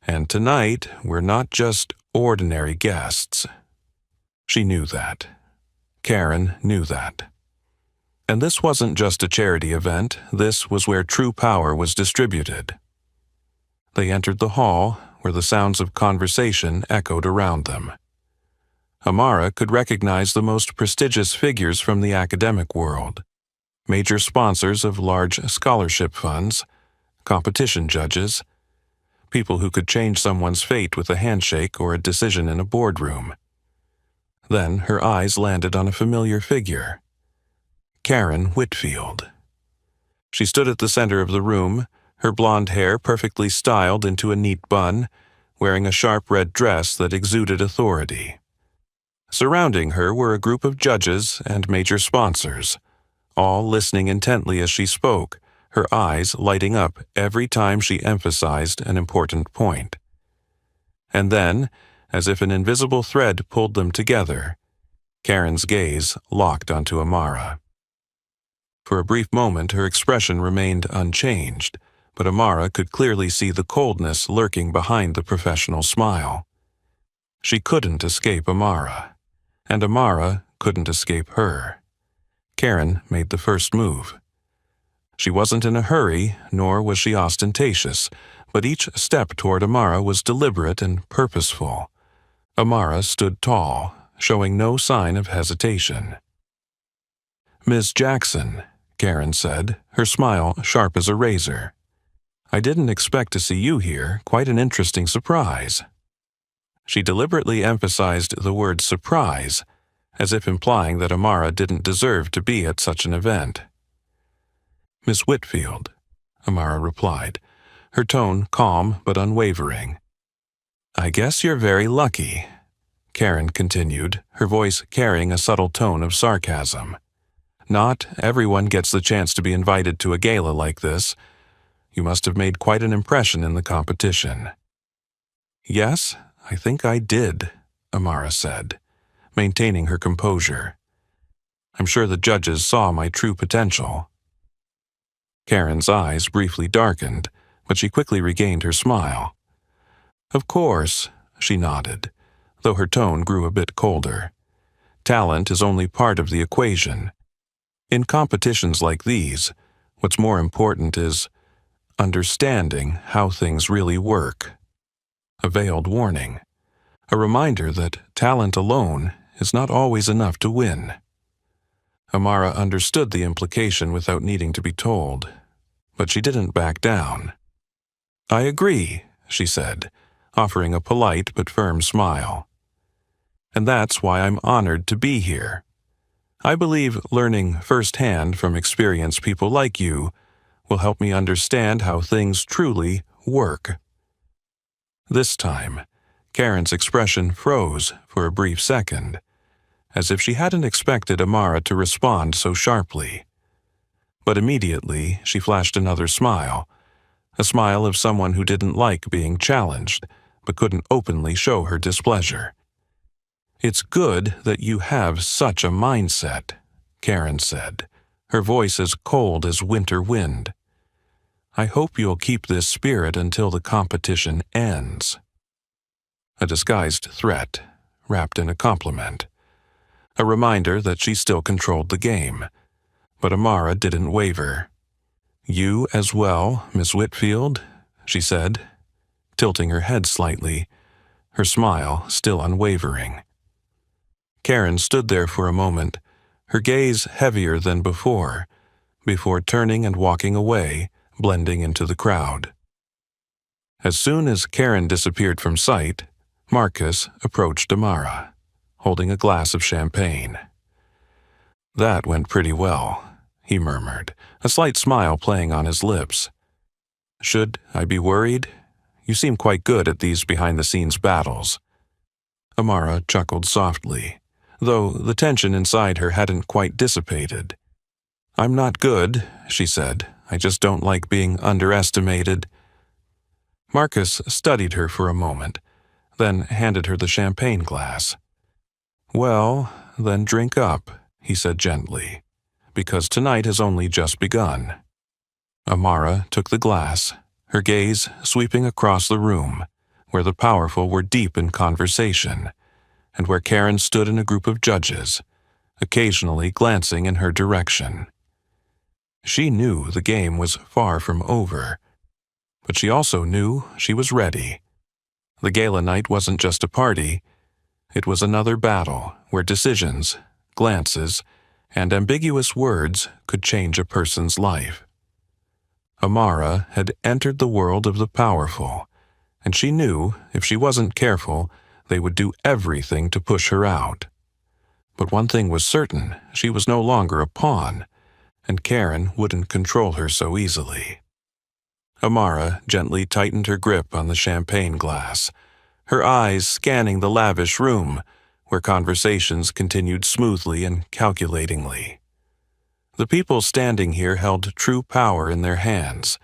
"And tonight, we're not just ordinary guests." She knew that. Karen knew that. And this wasn't just a charity event, this was where true power was distributed. They entered the hall, where the sounds of conversation echoed around them. Amara could recognize the most prestigious figures from the academic world, major sponsors of large scholarship funds, competition judges, people who could change someone's fate with a handshake or a decision in a boardroom. Then her eyes landed on a familiar figure. Karen Whitfield. She stood at the center of the room, her blonde hair perfectly styled into a neat bun, wearing a sharp red dress that exuded authority. Surrounding her were a group of judges and major sponsors, all listening intently as she spoke, her eyes lighting up every time she emphasized an important point. And then, as if an invisible thread pulled them together, Karen's gaze locked onto Amara. For a brief moment her expression remained unchanged, but Amara could clearly see the coldness lurking behind the professional smile. She couldn't escape Amara, and Amara couldn't escape her. Karen made the first move. She wasn't in a hurry, nor was she ostentatious, but each step toward Amara was deliberate and purposeful. Amara stood tall, showing no sign of hesitation. "Miss Jackson," Karen said, her smile sharp as a razor. "I didn't expect to see you here. Quite an interesting surprise." She deliberately emphasized the word surprise, as if implying that Amara didn't deserve to be at such an event. "Miss Whitfield," Amara replied, her tone calm but unwavering. "I guess you're very lucky," Karen continued, her voice carrying a subtle tone of sarcasm. "Not everyone gets the chance to be invited to a gala like this. You must have made quite an impression in the competition." "Yes, I think I did," Amara said, maintaining her composure. "I'm sure the judges saw my true potential." Karen's eyes briefly darkened, but she quickly regained her smile. "Of course," she nodded, though her tone grew a bit colder. "Talent is only part of the equation. In competitions like these, what's more important is understanding how things really work." A veiled warning, a reminder that talent alone is not always enough to win. Amara understood the implication without needing to be told, but she didn't back down. "I agree," she said, offering a polite but firm smile. "And that's why I'm honored to be here. I believe learning firsthand from experienced people like you will help me understand how things truly work." This time, Karen's expression froze for a brief second, as if she hadn't expected Amara to respond so sharply. But immediately she flashed another smile, a smile of someone who didn't like being challenged, but couldn't openly show her displeasure. "It's good that you have such a mindset," Karen said, her voice as cold as winter wind. "I hope you'll keep this spirit until the competition ends." A disguised threat, wrapped in a compliment. A reminder that she still controlled the game. But Amara didn't waver. "You as well, Miss Whitfield," she said, tilting her head slightly, her smile still unwavering. Karen stood there for a moment, her gaze heavier than before turning and walking away, blending into the crowd. As soon as Karen disappeared from sight, Marcus approached Amara, holding a glass of champagne. "That went pretty well," he murmured, a slight smile playing on his lips. "Should I be worried? You seem quite good at these behind-the-scenes battles." Amara chuckled softly, though the tension inside her hadn't quite dissipated. "I'm not good," she said. "I just don't like being underestimated." Marcus studied her for a moment, then handed her the champagne glass. "Well, then drink up," he said gently, "because tonight has only just begun." Amara took the glass, her gaze sweeping across the room, where the powerful were deep in conversation, and where Karen stood in a group of judges, occasionally glancing in her direction. She knew the game was far from over, but she also knew she was ready. The gala night wasn't just a party, it was another battle where decisions, glances, and ambiguous words could change a person's life. Amara had entered the world of the powerful, and she knew if she wasn't careful, they would do everything to push her out. But one thing was certain, she was no longer a pawn, and Karen wouldn't control her so easily. Amara gently tightened her grip on the champagne glass, her eyes scanning the lavish room, where conversations continued smoothly and calculatingly. The people standing here held true power in their hands,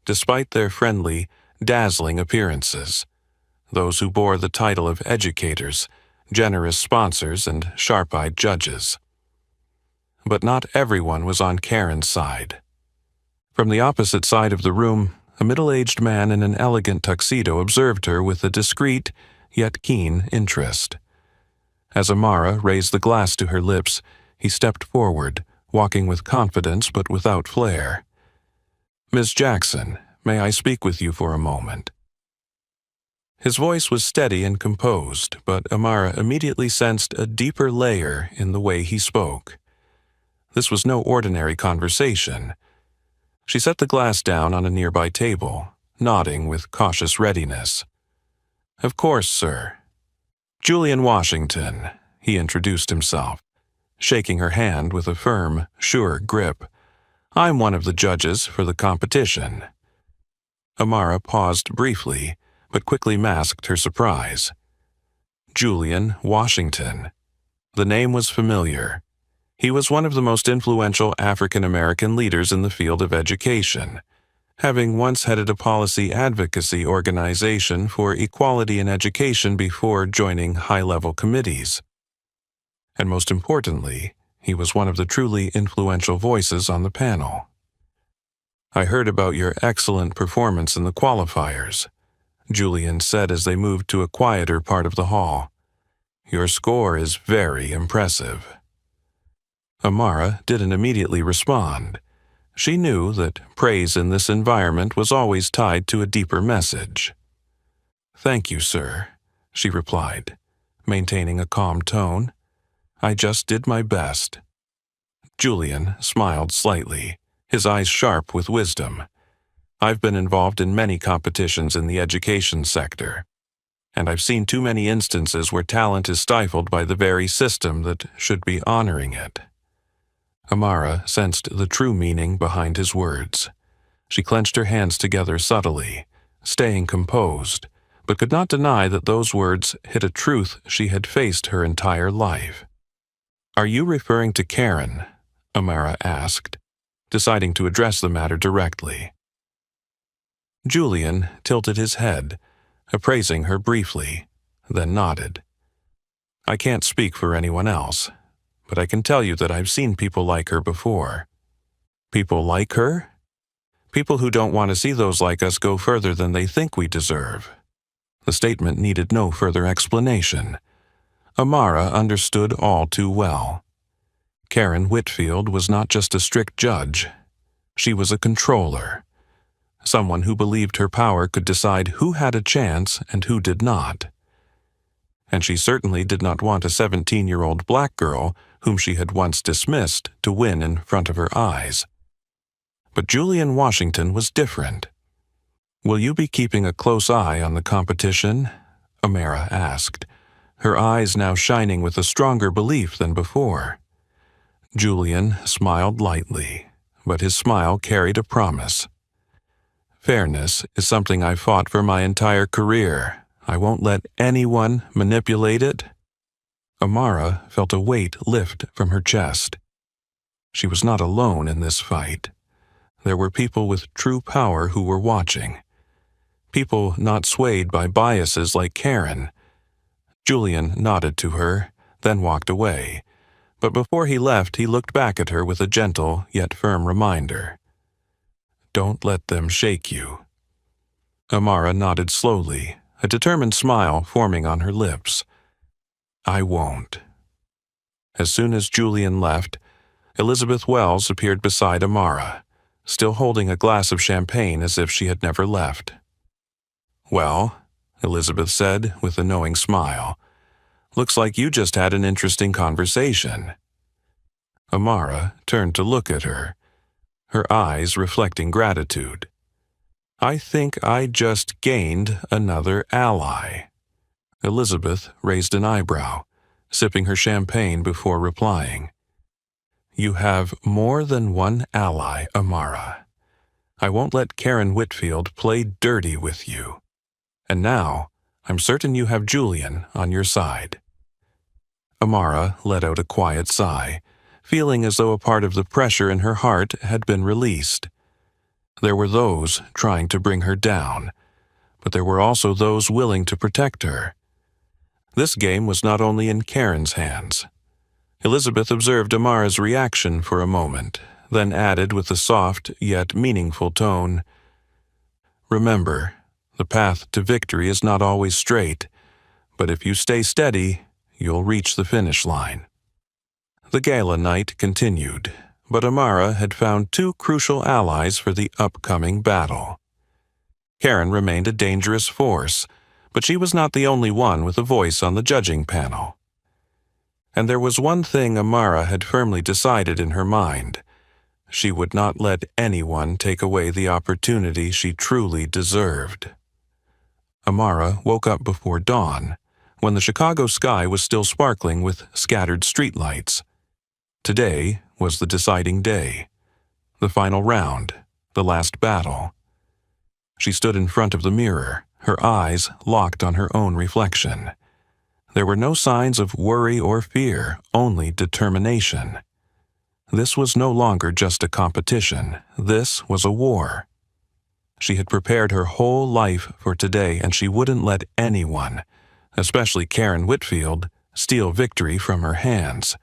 despite their friendly, dazzling appearances. Those who bore the title of educators, generous sponsors, and sharp-eyed judges. But not everyone was on Karen's side. From the opposite side of the room, a middle-aged man in an elegant tuxedo observed her with a discreet, yet keen interest. As Amara raised the glass to her lips, he stepped forward, walking with confidence but without flair. "Miss Jackson, may I speak with you for a moment?" His voice was steady and composed, but Amara immediately sensed a deeper layer in the way he spoke. This was no ordinary conversation. She set the glass down on a nearby table, nodding with cautious readiness. "Of course, sir. Julian Washington," he introduced himself, shaking her hand with a firm, sure grip. "I'm one of the judges for the competition." Amara paused briefly, but quickly masked her surprise. Julian Washington. The name was familiar. He was one of the most influential African-American leaders in the field of education, having once headed a policy advocacy organization for equality in education before joining high-level committees. And most importantly, he was one of the truly influential voices on the panel. "I heard about your excellent performance in the qualifiers," Julian said as they moved to a quieter part of the hall. "Your score is very impressive." Amara didn't immediately respond. She knew that praise in this environment was always tied to a deeper message. "Thank you, sir," she replied, maintaining a calm tone. "I just did my best." Julian smiled slightly, his eyes sharp with wisdom. "I've been involved in many competitions in the education sector, and I've seen too many instances where talent is stifled by the very system that should be honoring it." Amara sensed the true meaning behind his words. She clenched her hands together subtly, staying composed, but could not deny that those words hit a truth she had faced her entire life. "Are you referring to Karen?" Amara asked, deciding to address the matter directly. Julian tilted his head, appraising her briefly, then nodded. "I can't speak for anyone else, but I can tell you that I've seen people like her before." "People like her?" "People who don't want to see those like us go further than they think we deserve." The statement needed no further explanation. Amara understood all too well. Karen Whitfield was not just a strict judge. She was a controller. Someone who believed her power could decide who had a chance and who did not. and she certainly did not want a 17-year-old black girl whom she had once dismissed to win in front of her eyes. But Julian Washington was different. "Will you be keeping a close eye on the competition?" Amara asked, her eyes now shining with a stronger belief than before. Julian smiled lightly, but his smile carried a promise. "Fairness is something I've fought for my entire career. I won't let anyone manipulate it." Amara felt a weight lift from her chest. She was not alone in this fight. There were people with true power who were watching. People not swayed by biases like Karen. Julian nodded to her, then walked away. But before he left, he looked back at her with a gentle yet firm reminder. "Don't let them shake you." Amara nodded slowly, a determined smile forming on her lips. "I won't." As soon as Julian left, Elizabeth Wells appeared beside Amara, still holding a glass of champagne as if she had never left. "Well," Elizabeth said with a knowing smile, "looks like you just had an interesting conversation." Amara turned to look at her, her eyes reflecting gratitude. "I think I just gained another ally." Elizabeth raised an eyebrow, sipping her champagne before replying. "You have more than one ally, Amara. I won't let Karen Whitfield play dirty with you. And now, I'm certain you have Julian on your side." Amara let out a quiet sigh, feeling as though a part of the pressure in her heart had been released. There were those trying to bring her down, but there were also those willing to protect her. This game was not only in Karen's hands. Elizabeth observed Amara's reaction for a moment, then added with a soft yet meaningful tone, "Remember, the path to victory is not always straight, but if you stay steady, you'll reach the finish line." The gala night continued, but Amara had found two crucial allies for the upcoming battle. Karen remained a dangerous force, but she was not the only one with a voice on the judging panel. And there was one thing Amara had firmly decided in her mind. She would not let anyone take away the opportunity she truly deserved. Amara woke up before dawn, when the Chicago sky was still sparkling with scattered streetlights. Today was the deciding day, the final round, the last battle. She stood in front of the mirror, her eyes locked on her own reflection. There were no signs of worry or fear, only determination. This was no longer just a competition. This was a war. She had prepared her whole life for today, and she wouldn't let anyone, especially Karen Whitfield, steal victory from her hands.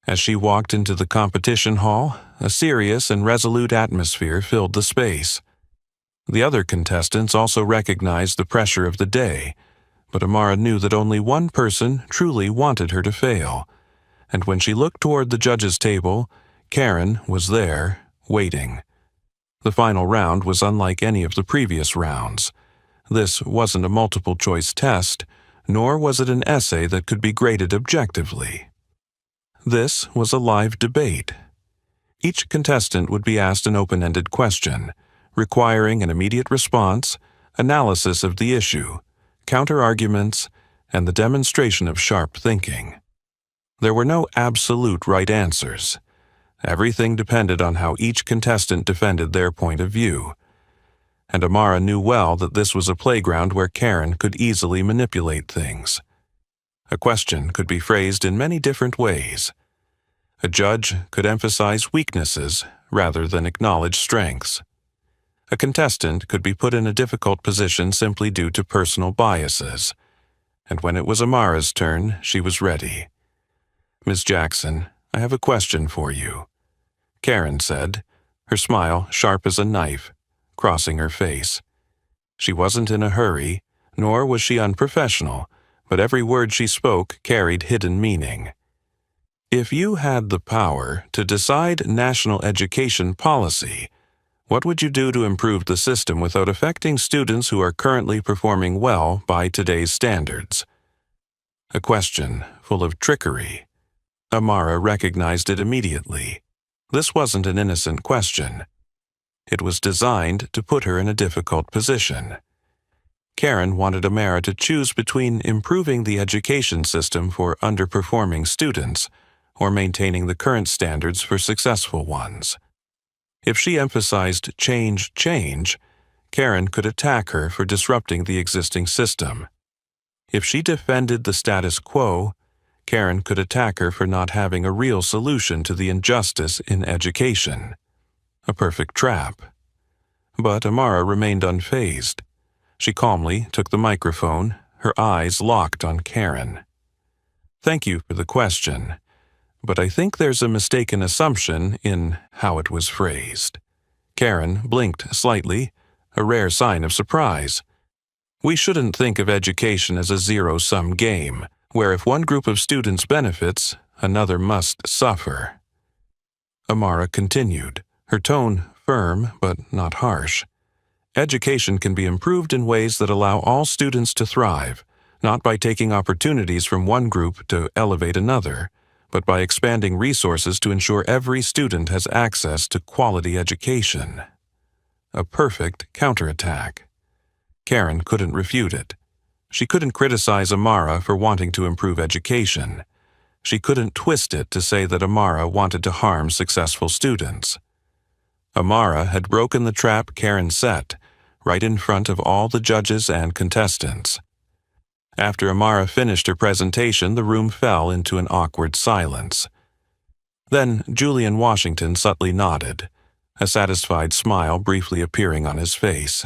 As she walked into the competition hall, a serious and resolute atmosphere filled the space. The other contestants also recognized the pressure of the day, but Amara knew that only one person truly wanted her to fail, and when she looked toward the judges' table, Karen was there, waiting. The final round was unlike any of the previous rounds. This wasn't a multiple-choice test, nor was it an essay that could be graded objectively. This was a live debate. Each contestant would be asked an open-ended question, requiring an immediate response, analysis of the issue, counter-arguments, and the demonstration of sharp thinking. There were no absolute right answers. Everything depended on how each contestant defended their point of view. And Amara knew well that this was a playground where Karen could easily manipulate things. A question could be phrased in many different ways. A judge could emphasize weaknesses rather than acknowledge strengths. A contestant could be put in a difficult position simply due to personal biases. And when it was Amara's turn, she was ready. "Ms. Jackson, I have a question for you," Karen said, her smile sharp as a knife, crossing her face. She wasn't in a hurry, nor was she unprofessional, but every word she spoke carried hidden meaning. "If you had the power to decide national education policy, what would you do to improve the system without affecting students who are currently performing well by today's standards?" a question full of trickery. Amara recognized it immediately. This wasn't an innocent question. It was designed to put her in a difficult position. Karen wanted Amara to choose between improving the education system for underperforming students or maintaining the current standards for successful ones. If she emphasized change, Karen could attack her for disrupting the existing system. If she defended the status quo, Karen could attack her for not having a real solution to the injustice in education. A perfect trap. But Amara remained unfazed. She calmly took the microphone, her eyes locked on Karen. "Thank you for the question, but I think there's a mistaken assumption in how it was phrased." Karen blinked slightly, a rare sign of surprise. "We shouldn't think of education as a zero-sum game, where if one group of students benefits, another must suffer." Amara continued, her tone firm but not harsh. "Education can be improved in ways that allow all students to thrive, not by taking opportunities from one group to elevate another, but by expanding resources to ensure every student has access to quality education." A perfect counterattack. Karen couldn't refute it. She couldn't criticize Amara for wanting to improve education. She couldn't twist it to say that Amara wanted to harm successful students. Amara had broken the trap Karen set, right in front of all the judges and contestants. After Amara finished her presentation, the room fell into an awkward silence. Then Julian Washington subtly nodded, a satisfied smile briefly appearing on his face.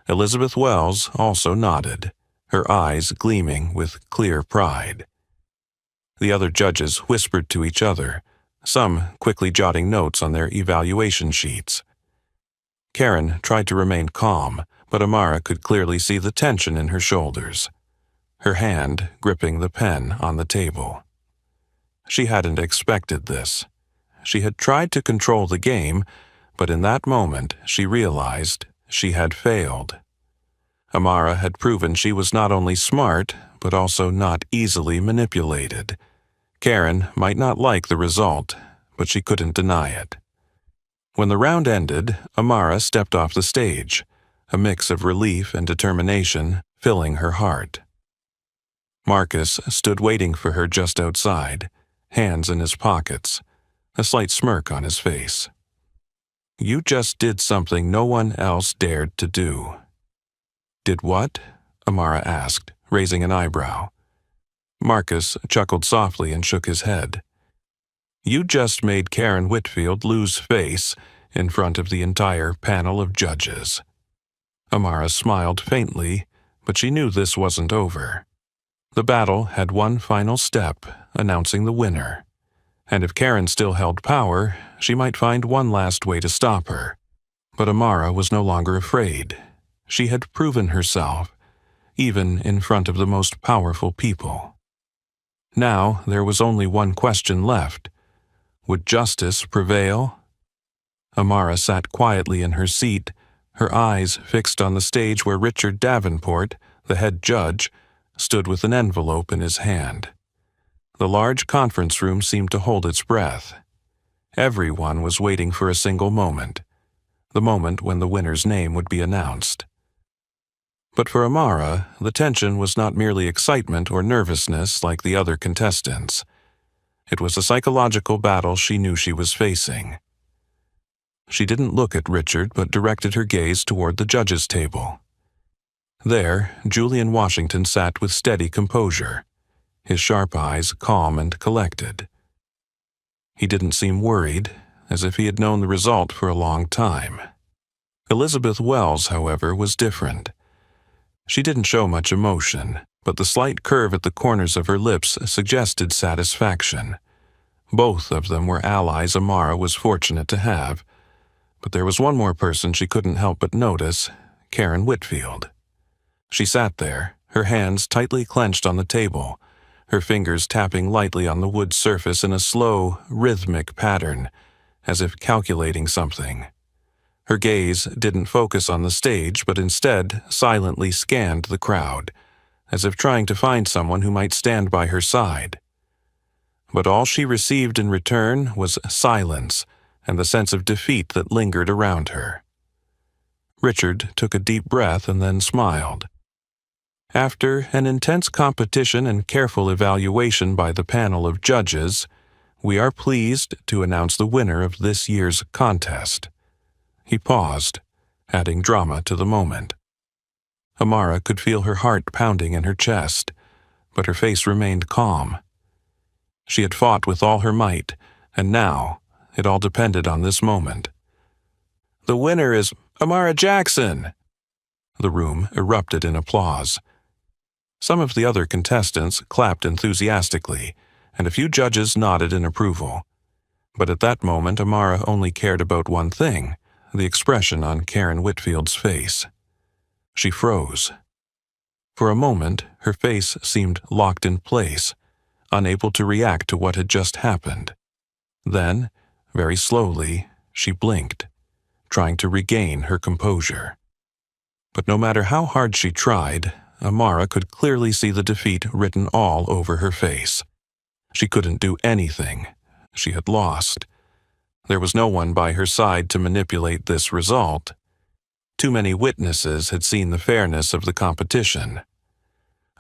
Elizabeth Wells also nodded, her eyes gleaming with clear pride. The other judges whispered to each other, some quickly jotting notes on their evaluation sheets. Karen tried to remain calm, but Amara could clearly see the tension in her shoulders, her hand gripping the pen on the table. She hadn't expected this. She had tried to control the game, but in that moment she realized she had failed. Amara had proven she was not only smart, but also not easily manipulated. Karen might not like the result, but she couldn't deny it. When the round ended, Amara stepped off the stage, a mix of relief and determination filling her heart. Marcus stood waiting for her just outside, hands in his pockets, a slight smirk on his face. "You just did something no one else dared to do." "Did what?" Amara asked, raising an eyebrow. Marcus chuckled softly and shook his head. "You just made Karen Whitfield lose face in front of the entire panel of judges." Amara smiled faintly, but she knew this wasn't over. The battle had one final step, announcing the winner. And if Karen still held power, she might find one last way to stop her. But Amara was no longer afraid. She had proven herself, even in front of the most powerful people. Now there was only one question left. Would justice prevail? Amara sat quietly in her seat, her eyes fixed on the stage where Richard Davenport, the head judge, stood with an envelope in his hand. The large conference room seemed to hold its breath. Everyone was waiting for a single moment, the moment when the winner's name would be announced. But for Amara, the tension was not merely excitement or nervousness like the other contestants. It was a psychological battle she knew she was facing. She didn't look at Richard but directed her gaze toward the judges' table. There, Julian Washington sat with steady composure, his sharp eyes calm and collected. He didn't seem worried, as if he had known the result for a long time. Elizabeth Wells, however, was different. She didn't show much emotion, but the slight curve at the corners of her lips suggested satisfaction. Both of them were allies Amara was fortunate to have, but there was one more person she couldn't help but notice, Karen Whitfield. She sat there, her hands tightly clenched on the table, her fingers tapping lightly on the wood surface in a slow, rhythmic pattern, as if calculating something. Her gaze didn't focus on the stage, but instead silently scanned the crowd, as if trying to find someone who might stand by her side. But all she received in return was silence and the sense of defeat that lingered around her. Richard took a deep breath and then smiled. After an intense competition and careful evaluation by the panel of judges, we are pleased to announce the winner of this year's contest. He paused, adding drama to the moment. Amara could feel her heart pounding in her chest, but her face remained calm. She had fought with all her might, and now it all depended on this moment. "The winner is Amara Jackson!" The room erupted in applause. Some of the other contestants clapped enthusiastically, and a few judges nodded in approval. But at that moment, Amara only cared about one thing: the expression on Karen Whitfield's face. She froze. For a moment, her face seemed locked in place, unable to react to what had just happened. Then, very slowly, she blinked, trying to regain her composure. But no matter how hard she tried, Amara could clearly see the defeat written all over her face. She couldn't do anything. She had lost. There was no one by her side to manipulate this result. Too many witnesses had seen the fairness of the competition.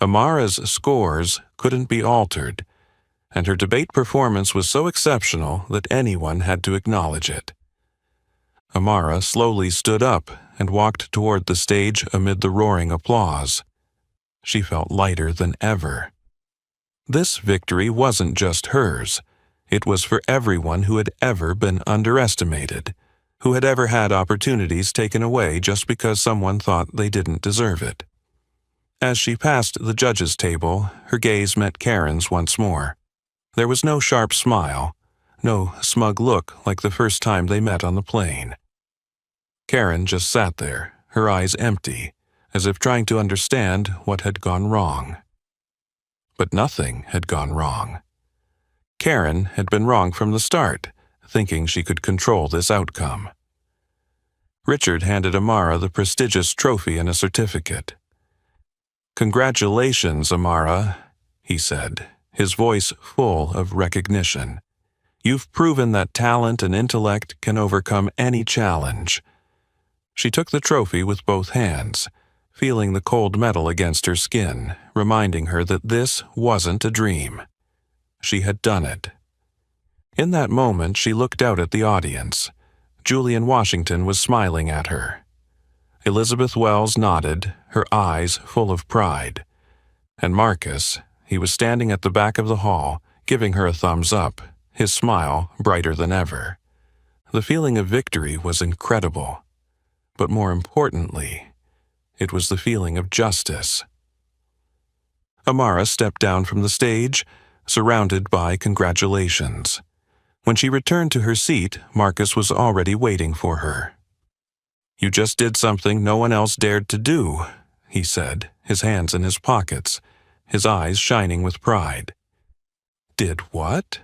Amara's scores couldn't be altered, and her debate performance was so exceptional that anyone had to acknowledge it. Amara slowly stood up and walked toward the stage amid the roaring applause. She felt lighter than ever. This victory wasn't just hers. It was for everyone who had ever been underestimated, who had ever had opportunities taken away just because someone thought they didn't deserve it. As she passed the judges' table, her gaze met Karen's once more. There was no sharp smile, no smug look like the first time they met on the plane. Karen just sat there, her eyes empty, as if trying to understand what had gone wrong. But nothing had gone wrong. Karen had been wrong from the start, thinking she could control this outcome. Richard handed Amara the prestigious trophy and a certificate. "Congratulations, Amara," he said, his voice full of recognition. "You've proven that talent and intellect can overcome any challenge." She took the trophy with both hands, feeling the cold metal against her skin, reminding her that this wasn't a dream. She had done it. In that moment, she looked out at the audience. Julian Washington was smiling at her. Elizabeth Wells nodded, her eyes full of pride. And Marcus, he was standing at the back of the hall, giving her a thumbs up, his smile brighter than ever. The feeling of victory was incredible. But more importantly, it was the feeling of justice. Amara stepped down from the stage, surrounded by congratulations. When she returned to her seat, Marcus was already waiting for her. "You just did something no one else dared to do," he said, his hands in his pockets, his eyes shining with pride. "Did what?"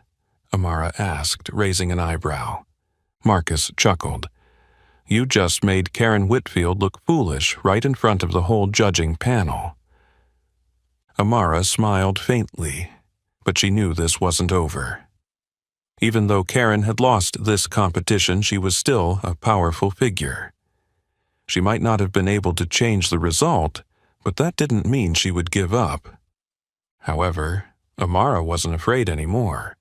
Amara asked, raising an eyebrow. Marcus chuckled. "You just made Karen Whitfield look foolish right in front of the whole judging panel." Amara smiled faintly, but she knew this wasn't over. Even though Karen had lost this competition, she was still a powerful figure. She might not have been able to change the result, but that didn't mean she would give up. However, Amara wasn't afraid anymore.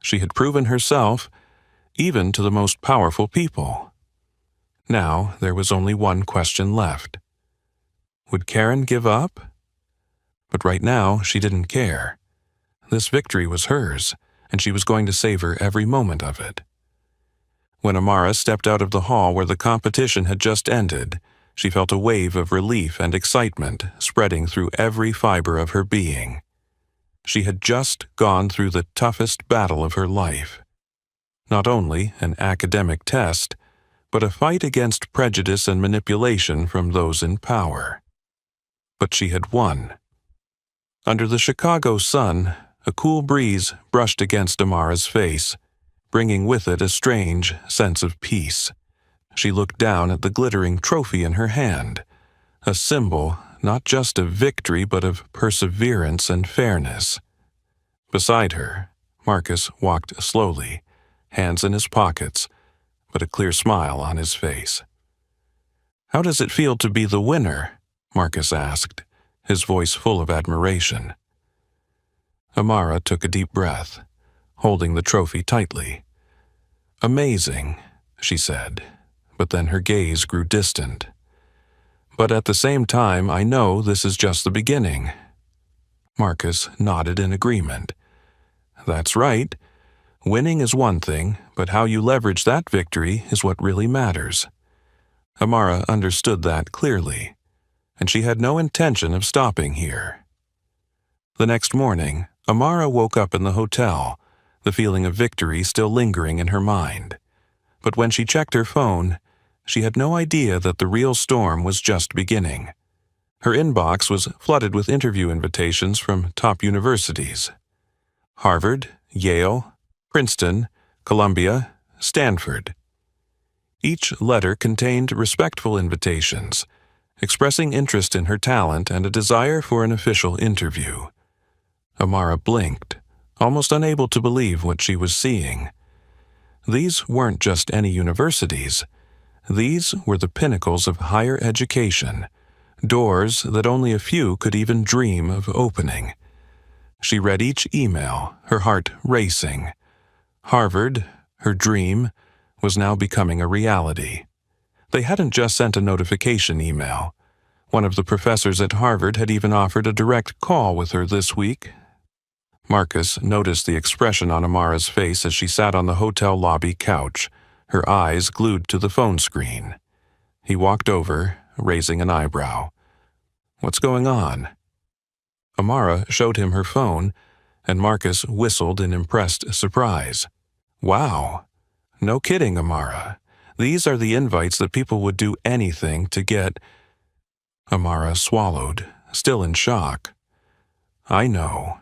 She had proven herself, even to the most powerful people. Now there was only one question left. Would Karen give up? But right now she didn't care. This victory was hers, and she was going to savor every moment of it. When Amara stepped out of the hall where the competition had just ended, she felt a wave of relief and excitement spreading through every fiber of her being. She had just gone through the toughest battle of her life. Not only an academic test, but a fight against prejudice and manipulation from those in power. But she had won. Under the Chicago sun, a cool breeze brushed against Amara's face, bringing with it a strange sense of peace. She looked down at the glittering trophy in her hand, a symbol not just of victory but of perseverance and fairness. Beside her, Marcus walked slowly, hands in his pockets, but a clear smile on his face. "How does it feel to be the winner?" Marcus asked, his voice full of admiration. Amara took a deep breath, holding the trophy tightly. "Amazing," she said, but then her gaze grew distant. "But at the same time, I know this is just the beginning." Marcus nodded in agreement. "That's right. Winning is one thing, but how you leverage that victory is what really matters." Amara understood that clearly, and she had no intention of stopping here. The next morning, Amara woke up in the hotel, the feeling of victory still lingering in her mind. But when she checked her phone, she had no idea that the real storm was just beginning. Her inbox was flooded with interview invitations from top universities: Harvard, Yale, Princeton, Columbia, Stanford. Each letter contained respectful invitations, expressing interest in her talent and a desire for an official interview. Amara blinked, almost unable to believe what she was seeing. These weren't just any universities. These were the pinnacles of higher education, doors that only a few could even dream of opening. She read each email, her heart racing. Harvard, her dream, was now becoming a reality. They hadn't just sent a notification email. One of the professors at Harvard had even offered a direct call with her this week. Marcus noticed the expression on Amara's face as she sat on the hotel lobby couch, her eyes glued to the phone screen. He walked over, raising an eyebrow. "What's going on?" Amara showed him her phone, and Marcus whistled in impressed surprise. "Wow. No kidding, Amara. These are the invites that people would do anything to get." Amara swallowed, still in shock. "I know.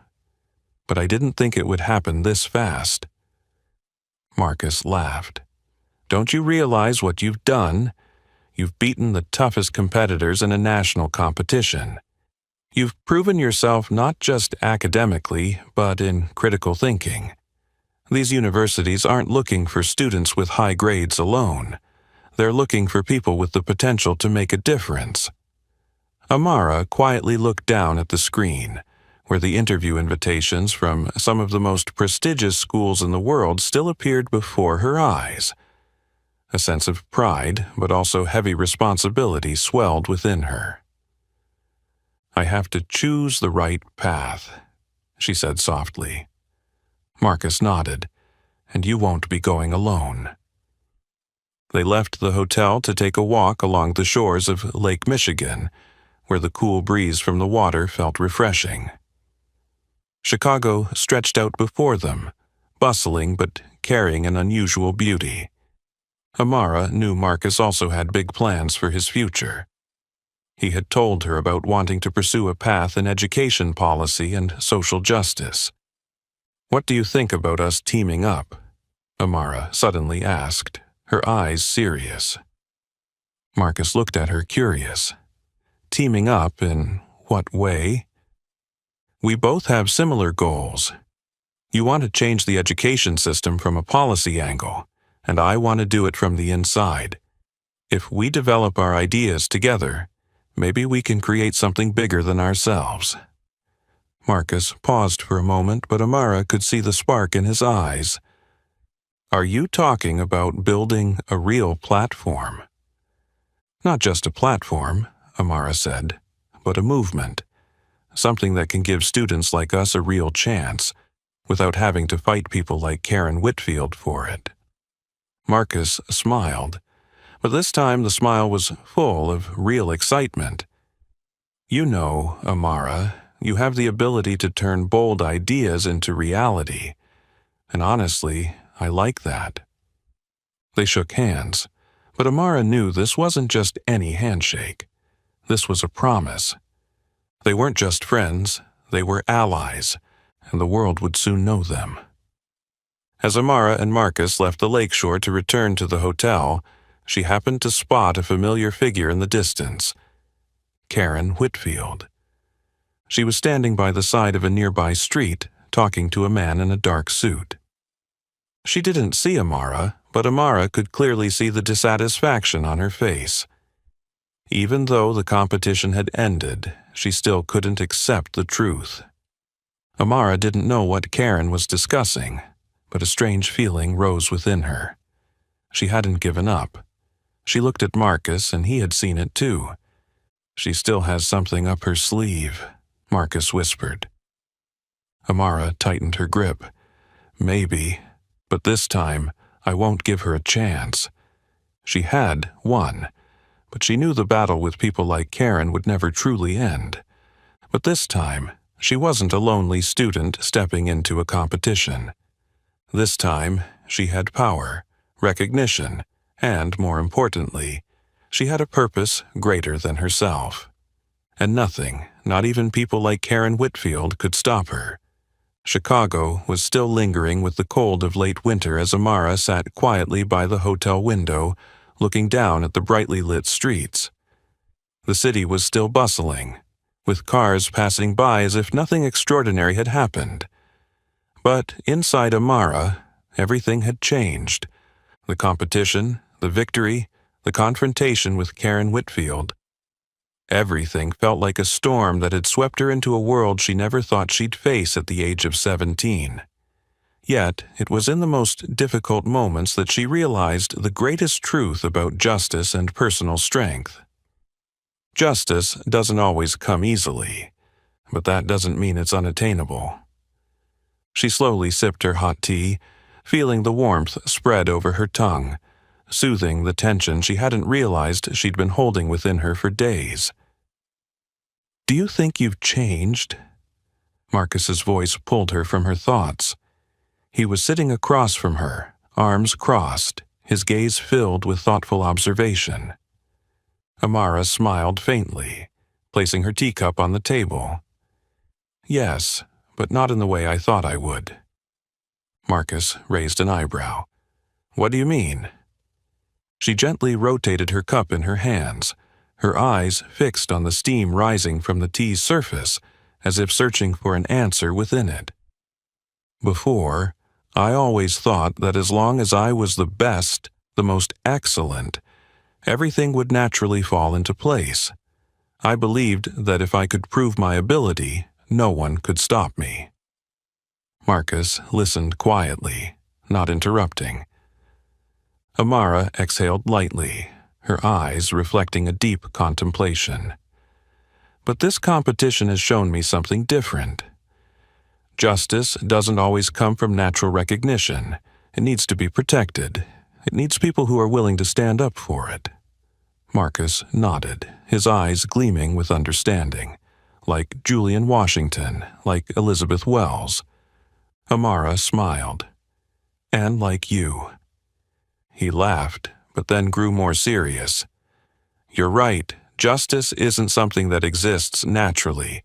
But I didn't think it would happen this fast." Marcus laughed. "Don't you realize what you've done? You've beaten the toughest competitors in a national competition. You've proven yourself not just academically, but in critical thinking. These universities aren't looking for students with high grades alone. They're looking for people with the potential to make a difference." Amara quietly looked down at the screen, where the interview invitations from some of the most prestigious schools in the world still appeared before her eyes. A sense of pride, but also heavy responsibility, swelled within her. "I have to choose the right path," she said softly. Marcus nodded. "And you won't be going alone." They left the hotel to take a walk along the shores of Lake Michigan, where the cool breeze from the water felt refreshing. Chicago stretched out before them, bustling but carrying an unusual beauty. Amara knew Marcus also had big plans for his future. He had told her about wanting to pursue a path in education policy and social justice. "What do you think about us teaming up?" Amara suddenly asked, her eyes serious. Marcus looked at her curious. "Teaming up in what way?" "We both have similar goals. You want to change the education system from a policy angle, and I want to do it from the inside. If we develop our ideas together, maybe we can create something bigger than ourselves." Marcus paused for a moment, but Amara could see the spark in his eyes. "Are you talking about building a real platform?" "Not just a platform," Amara said, "but a movement. Something that can give students like us a real chance, without having to fight people like Karen Whitfield for it." Marcus smiled, but this time the smile was full of real excitement. "You know, Amara, you have the ability to turn bold ideas into reality, and honestly, I like that." They shook hands, but Amara knew this wasn't just any handshake. This was a promise. They weren't just friends, they were allies, and the world would soon know them. As Amara and Marcus left the lakeshore to return to the hotel, she happened to spot a familiar figure in the distance. Karen Whitfield. She was standing by the side of a nearby street, talking to a man in a dark suit. She didn't see Amara, but Amara could clearly see the dissatisfaction on her face. Even though the competition had ended, she still couldn't accept the truth. Amara didn't know what Karen was discussing, but a strange feeling rose within her. She hadn't given up. She looked at Marcus, and he had seen it too. "She still has something up her sleeve," Marcus whispered. Amara tightened her grip. "Maybe, but this time I won't give her a chance." She had won, but she knew the battle with people like Karen would never truly end. But this time, she wasn't a lonely student stepping into a competition. This time, she had power, recognition, and, more importantly, she had a purpose greater than herself. And nothing, not even people like Karen Whitfield, could stop her. Chicago was still lingering with the cold of late winter as Amara sat quietly by the hotel window, looking down at the brightly lit streets. The city was still bustling, with cars passing by as if nothing extraordinary had happened. But inside Amara, everything had changed. The competition, the victory, the confrontation with Karen Whitfield. Everything felt like a storm that had swept her into a world she never thought she'd face at the age of 17. Yet, it was in the most difficult moments that she realized the greatest truth about justice and personal strength. Justice doesn't always come easily, but that doesn't mean it's unattainable. She slowly sipped her hot tea, feeling the warmth spread over her tongue, soothing the tension she hadn't realized she'd been holding within her for days. "Do you think you've changed?" Marcus's voice pulled her from her thoughts. He was sitting across from her, arms crossed, his gaze filled with thoughtful observation. Amara smiled faintly, placing her teacup on the table. "Yes, but not in the way I thought I would." Marcus raised an eyebrow. "What do you mean?" She gently rotated her cup in her hands, her eyes fixed on the steam rising from the tea's surface, as if searching for an answer within it. "Before, I always thought that as long as I was the best, the most excellent, everything would naturally fall into place. I believed that if I could prove my ability, no one could stop me." Marcus listened quietly, not interrupting. Amara exhaled lightly, her eyes reflecting a deep contemplation. "But this competition has shown me something different. Justice doesn't always come from natural recognition. It needs to be protected. It needs people who are willing to stand up for it." Marcus nodded, his eyes gleaming with understanding, like Julian Washington, like Elizabeth Wells. Amara smiled. "And like you." He laughed, but then grew more serious. "You're right, justice isn't something that exists naturally.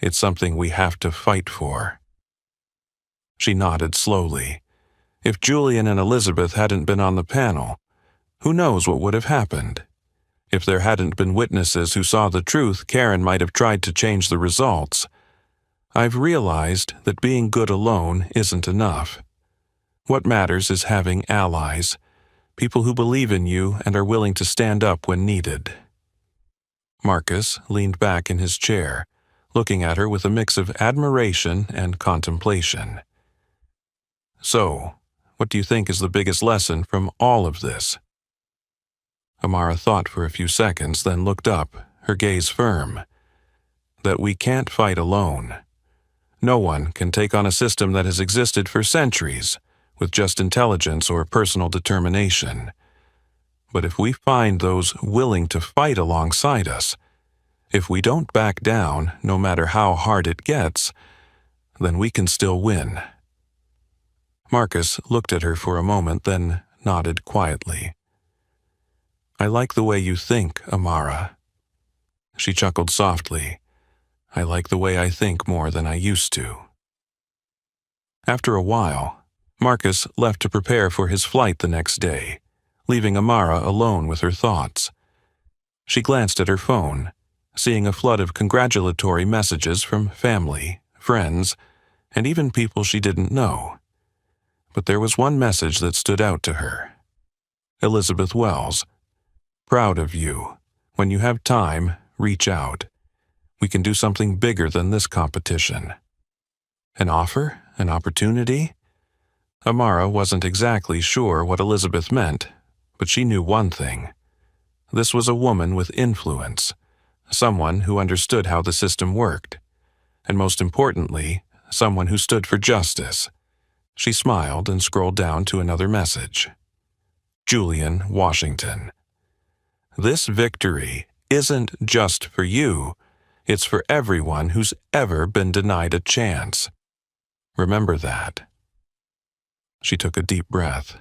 It's something we have to fight for." She nodded slowly. If Julian and Elizabeth hadn't been on the panel, who knows what would have happened? If there hadn't been witnesses who saw the truth, Karen might have tried to change the results. I've realized that being good alone isn't enough. What matters is having allies, people who believe in you and are willing to stand up when needed. Marcus leaned back in his chair, looking at her with a mix of admiration and contemplation. "So, what do you think is the biggest lesson from all of this?" Amara thought for a few seconds, then looked up, her gaze firm. "That we can't fight alone. No one can take on a system that has existed for centuries with just intelligence or personal determination. But if we find those willing to fight alongside us, if we don't back down, no matter how hard it gets, then we can still win." Marcus looked at her for a moment, then nodded quietly. "I like the way you think, Amara." She chuckled softly. "I like the way I think more than I used to." After a while, Marcus left to prepare for his flight the next day, leaving Amara alone with her thoughts. She glanced at her phone. seeing a flood of congratulatory messages from family, friends, and even people she didn't know. But there was one message that stood out to her. Elizabeth Wells, proud of you. When you have time, reach out. We can do something bigger than this competition. An offer? An opportunity? Amara wasn't exactly sure what Elizabeth meant, but she knew one thing. This was a woman with influence, someone who understood how the system worked, and most importantly, someone who stood for justice. She smiled and scrolled down to another message. Julian, Washington. This victory isn't just for you, it's for everyone who's ever been denied a chance. Remember that. She took a deep breath.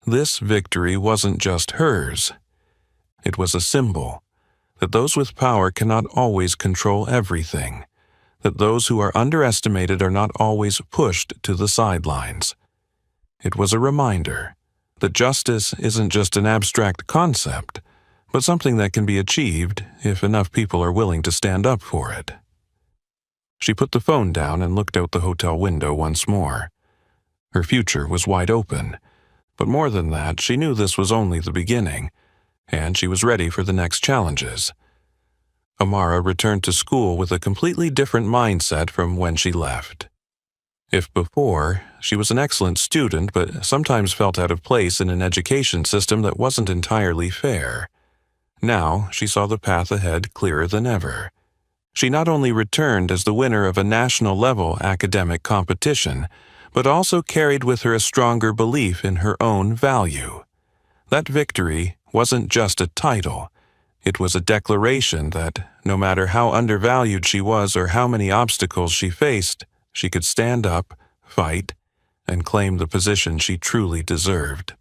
This victory wasn't just hers. It was a symbol that those with power cannot always control everything, that those who are underestimated are not always pushed to the sidelines. It was a reminder that justice isn't just an abstract concept, but something that can be achieved if enough people are willing to stand up for it. She put the phone down and looked out the hotel window once more. Her future was wide open, but more than that, she knew this was only the beginning, and she was ready for the next challenges. Amara returned to school with a completely different mindset from when she left. If before, she was an excellent student but sometimes felt out of place in an education system that wasn't entirely fair, now she saw the path ahead clearer than ever. She not only returned as the winner of a national-level academic competition, but also carried with her a stronger belief in her own value. That victory wasn't just a title. It was a declaration that, no matter how undervalued she was or how many obstacles she faced, she could stand up, fight, and claim the position she truly deserved.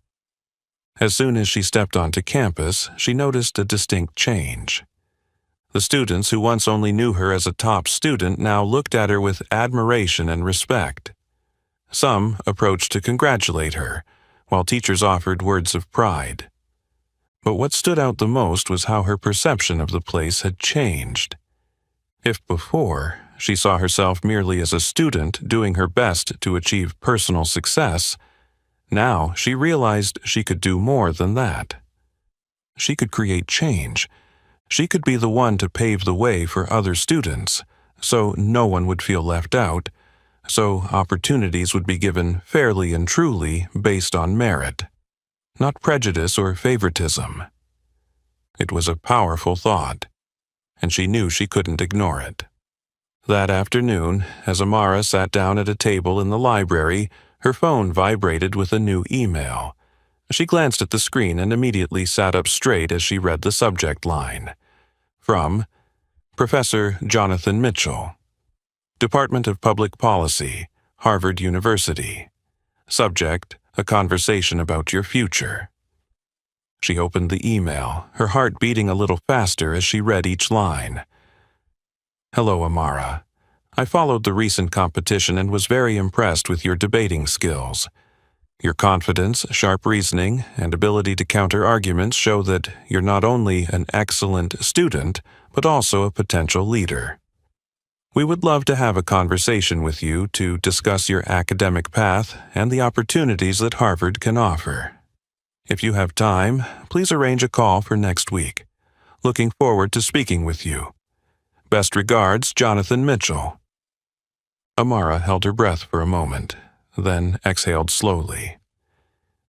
As soon as she stepped onto campus, she noticed a distinct change. The students who once only knew her as a top student now looked at her with admiration and respect. Some approached to congratulate her, while teachers offered words of pride. But what stood out the most was how her perception of the place had changed. If before, she saw herself merely as a student doing her best to achieve personal success, now she realized she could do more than that. She could create change. She could be the one to pave the way for other students, so no one would feel left out, so opportunities would be given fairly and truly based on merit, not prejudice or favoritism. It was a powerful thought, and she knew she couldn't ignore it. That afternoon, as Amara sat down at a table in the library, her phone vibrated with a new email. She glanced at the screen and immediately sat up straight as she read the subject line. From Professor Jonathan Mitchell, Department of Public Policy, Harvard University. Subject, a conversation about your future. She opened the email, her heart beating a little faster as she read each line. Hello, Amara. I followed the recent competition and was very impressed with your debating skills. Your confidence, sharp reasoning, and ability to counter arguments show that you're not only an excellent student, but also a potential leader. We would love to have a conversation with you to discuss your academic path and the opportunities that Harvard can offer. If you have time, please arrange a call for next week. Looking forward to speaking with you. Best regards, Jonathan Mitchell. Amara held her breath for a moment, then exhaled slowly.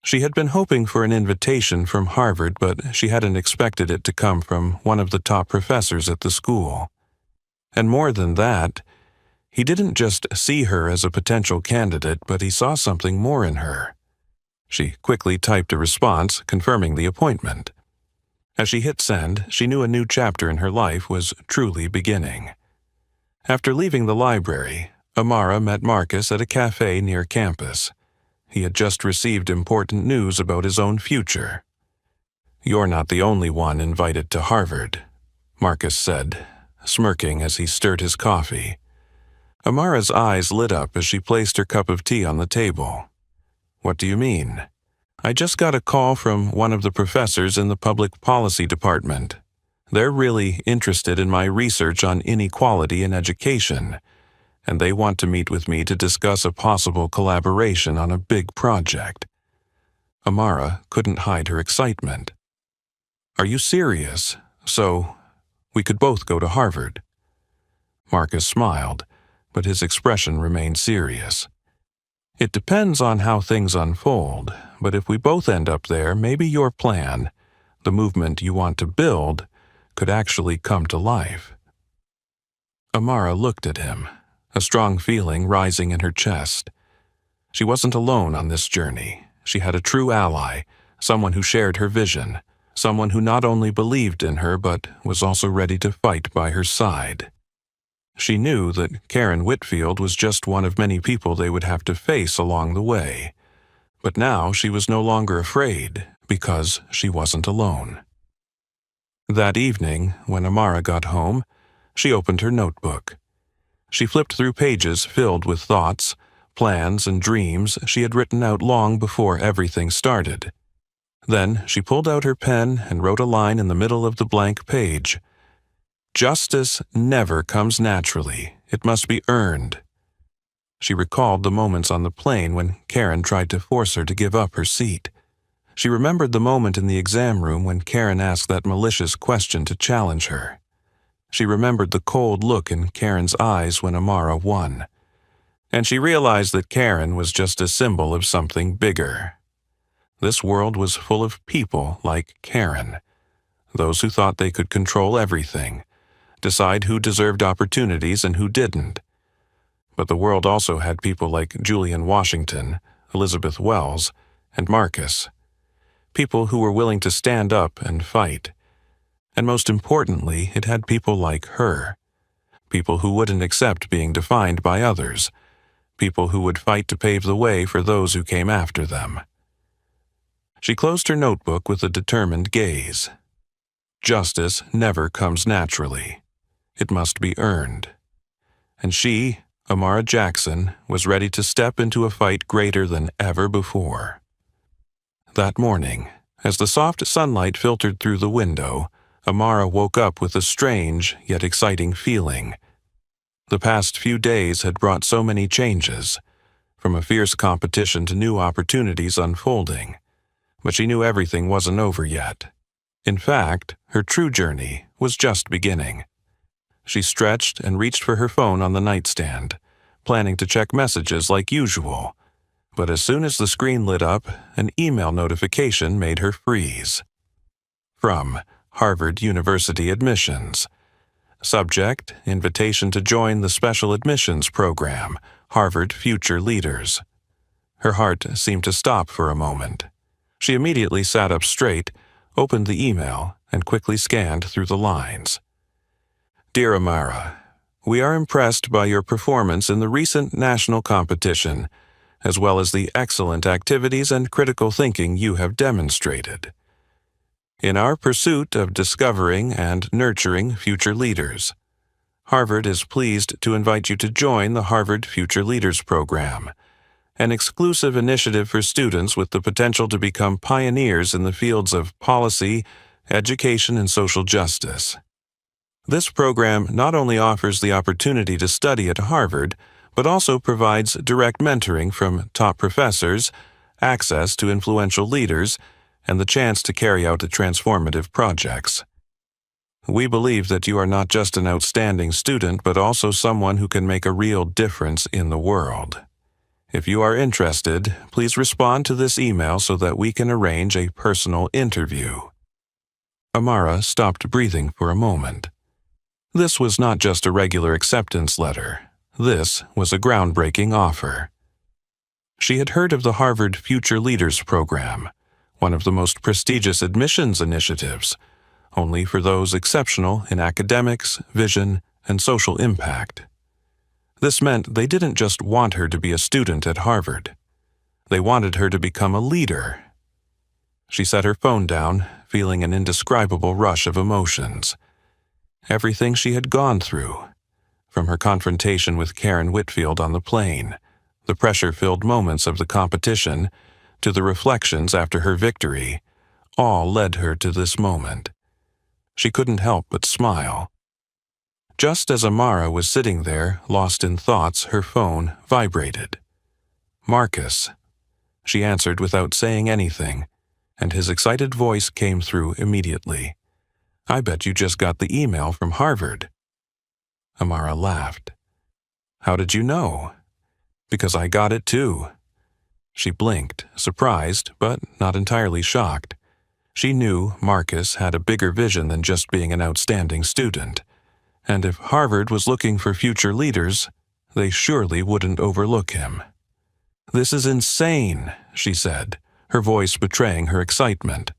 She had been hoping for an invitation from Harvard, but she hadn't expected it to come from one of the top professors at the school. And more than that, he didn't just see her as a potential candidate, but he saw something more in her. She quickly typed a response, confirming the appointment. As she hit send, she knew a new chapter in her life was truly beginning. After leaving the library, Amara met Marcus at a cafe near campus. He had just received important news about his own future. "You're not the only one invited to Harvard," Marcus said, smirking as he stirred his coffee. Amara's eyes lit up as she placed her cup of tea on the table. "What do you mean?" "I just got a call from one of the professors in the public policy department. They're really interested in my research on inequality in education, and they want to meet with me to discuss a possible collaboration on a big project. Amara couldn't hide her excitement. Are you serious? So, we could both go to Harvard? Marcus smiled, but his expression remained serious. It depends on how things unfold, but if we both end up there, maybe your plan, the movement you want to build, could actually come to life. Amara looked at him, a strong feeling rising in her chest. She wasn't alone on this journey. She had a true ally, someone who shared her vision, someone who not only believed in her but was also ready to fight by her side. She knew that Karen Whitfield was just one of many people they would have to face along the way. But now she was no longer afraid because she wasn't alone. That evening, when Amara got home, she opened her notebook. She flipped through pages filled with thoughts, plans, and dreams she had written out long before everything started. Then she pulled out her pen and wrote a line in the middle of the blank page. Justice never comes naturally. It must be earned. She recalled the moments on the plane when Karen tried to force her to give up her seat. She remembered the moment in the exam room when Karen asked that malicious question to challenge her. She remembered the cold look in Karen's eyes when Amara won. And she realized that Karen was just a symbol of something bigger. This world was full of people like Karen, those who thought they could control everything, decide who deserved opportunities and who didn't. But the world also had people like Julian Washington, Elizabeth Wells, and Marcus. People who were willing to stand up and fight. And most importantly, it had people like her. People who wouldn't accept being defined by others. People who would fight to pave the way for those who came after them. She closed her notebook with a determined gaze. Justice never comes naturally. It must be earned. And she, Amara Jackson, was ready to step into a fight greater than ever before. That morning, as the soft sunlight filtered through the window, Amara woke up with a strange yet exciting feeling. The past few days had brought so many changes, from a fierce competition to new opportunities unfolding. But she knew everything wasn't over yet. In fact, her true journey was just beginning. She stretched and reached for her phone on the nightstand, planning to check messages like usual. But as soon as the screen lit up, an email notification made her freeze. From Harvard University Admissions. Subject, invitation to join the special admissions program, Harvard Future Leaders. Her heart seemed to stop for a moment. She immediately sat up straight, opened the email, and quickly scanned through the lines. Dear Amara, we are impressed by your performance in the recent national competition, as well as the excellent activities and critical thinking you have demonstrated. In our pursuit of discovering and nurturing future leaders, Harvard is pleased to invite you to join the Harvard Future Leaders Program, an exclusive initiative for students with the potential to become pioneers in the fields of policy, education, and social justice. This program not only offers the opportunity to study at Harvard, but also provides direct mentoring from top professors, access to influential leaders, and the chance to carry out transformative projects. We believe that you are not just an outstanding student, but also someone who can make a real difference in the world. If you are interested, please respond to this email so that we can arrange a personal interview. Amara stopped breathing for a moment. This was not just a regular acceptance letter. This was a groundbreaking offer. She had heard of the Harvard Future Leaders Program, one of the most prestigious admissions initiatives, only for those exceptional in academics, vision, and social impact. This meant they didn't just want her to be a student at Harvard. They wanted her to become a leader. She set her phone down, feeling an indescribable rush of emotions. Everything she had gone through, from her confrontation with Karen Whitfield on the plane, the pressure-filled moments of the competition, to the reflections after her victory, all led her to this moment. She couldn't help but smile. Just as Amara was sitting there, lost in thoughts, her phone vibrated. "Marcus." She answered without saying anything, and his excited voice came through immediately. "I bet you just got the email from Harvard." Amara laughed. "How did you know?" "Because I got it too." She blinked, surprised, but not entirely shocked. She knew Marcus had a bigger vision than just being an outstanding student, and if Harvard was looking for future leaders, they surely wouldn't overlook him. "This is insane," she said, her voice betraying her excitement.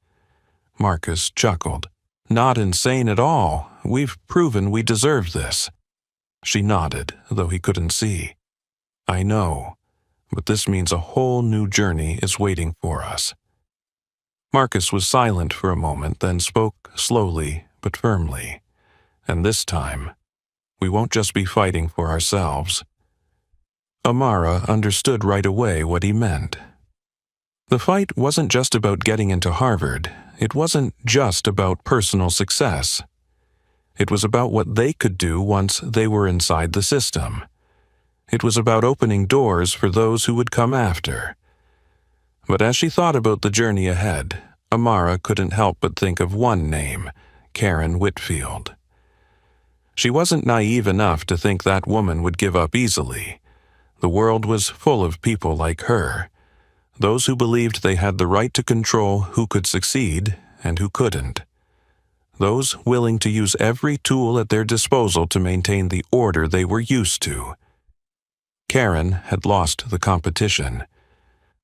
Marcus chuckled. "Not insane at all. We've proven we deserve this." She nodded, though he couldn't see. "I know, but this means a whole new journey is waiting for us." Marcus was silent for a moment, then spoke slowly but firmly. "And this time, we won't just be fighting for ourselves." Amara understood right away what he meant. The fight wasn't just about getting into Harvard. It wasn't just about personal success. It was about what they could do once they were inside the system. It was about opening doors for those who would come after. But as she thought about the journey ahead, Amara couldn't help but think of one name, Karen Whitfield. She wasn't naive enough to think that woman would give up easily. The world was full of people like her, those who believed they had the right to control who could succeed and who couldn't. Those willing to use every tool at their disposal to maintain the order they were used to. Karen had lost the competition,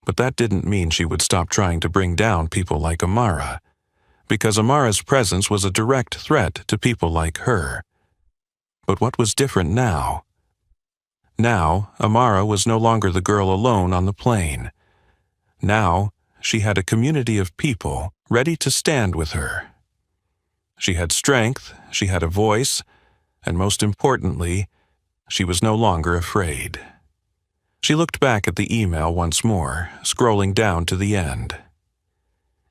but that didn't mean she would stop trying to bring down people like Amara, because Amara's presence was a direct threat to people like her. But what was different now? Now, Amara was no longer the girl alone on the plane. Now, she had a community of people ready to stand with her. She had strength, she had a voice, and most importantly, she was no longer afraid. She looked back at the email once more, scrolling down to the end.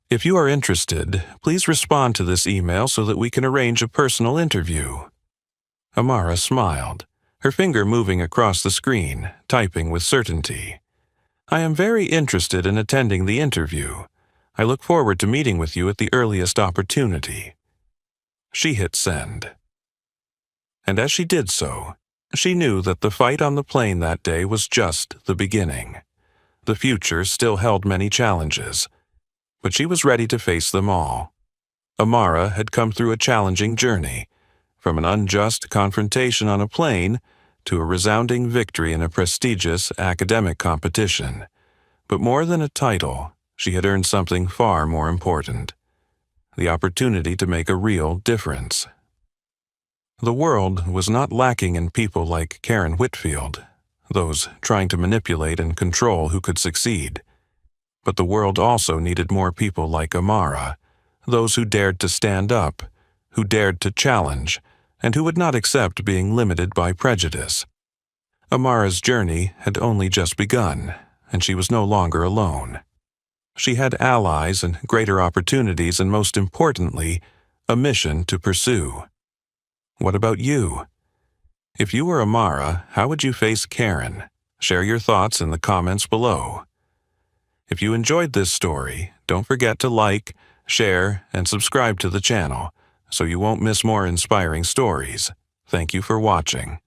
"If you are interested, please respond to this email so that we can arrange a personal interview." Amara smiled, her finger moving across the screen, typing with certainty. "I am very interested in attending the interview. I look forward to meeting with you at the earliest opportunity." She hit send. And as she did so, she knew that the fight on the plane that day was just the beginning. The future still held many challenges, but she was ready to face them all. Amara had come through a challenging journey, from an unjust confrontation on a plane to a resounding victory in a prestigious academic competition. But more than a title, she had earned something far more important: the opportunity to make a real difference. The world was not lacking in people like Karen Whitfield, those trying to manipulate and control who could succeed. But the world also needed more people like Amara, those who dared to stand up, who dared to challenge, and who would not accept being limited by prejudice. Amara's journey had only just begun, and she was no longer alone. She had allies and greater opportunities, and most importantly, a mission to pursue. What about you? If you were Amara, how would you face Karen? Share your thoughts in the comments below. If you enjoyed this story, don't forget to like, share, and subscribe to the channel so you won't miss more inspiring stories. Thank you for watching.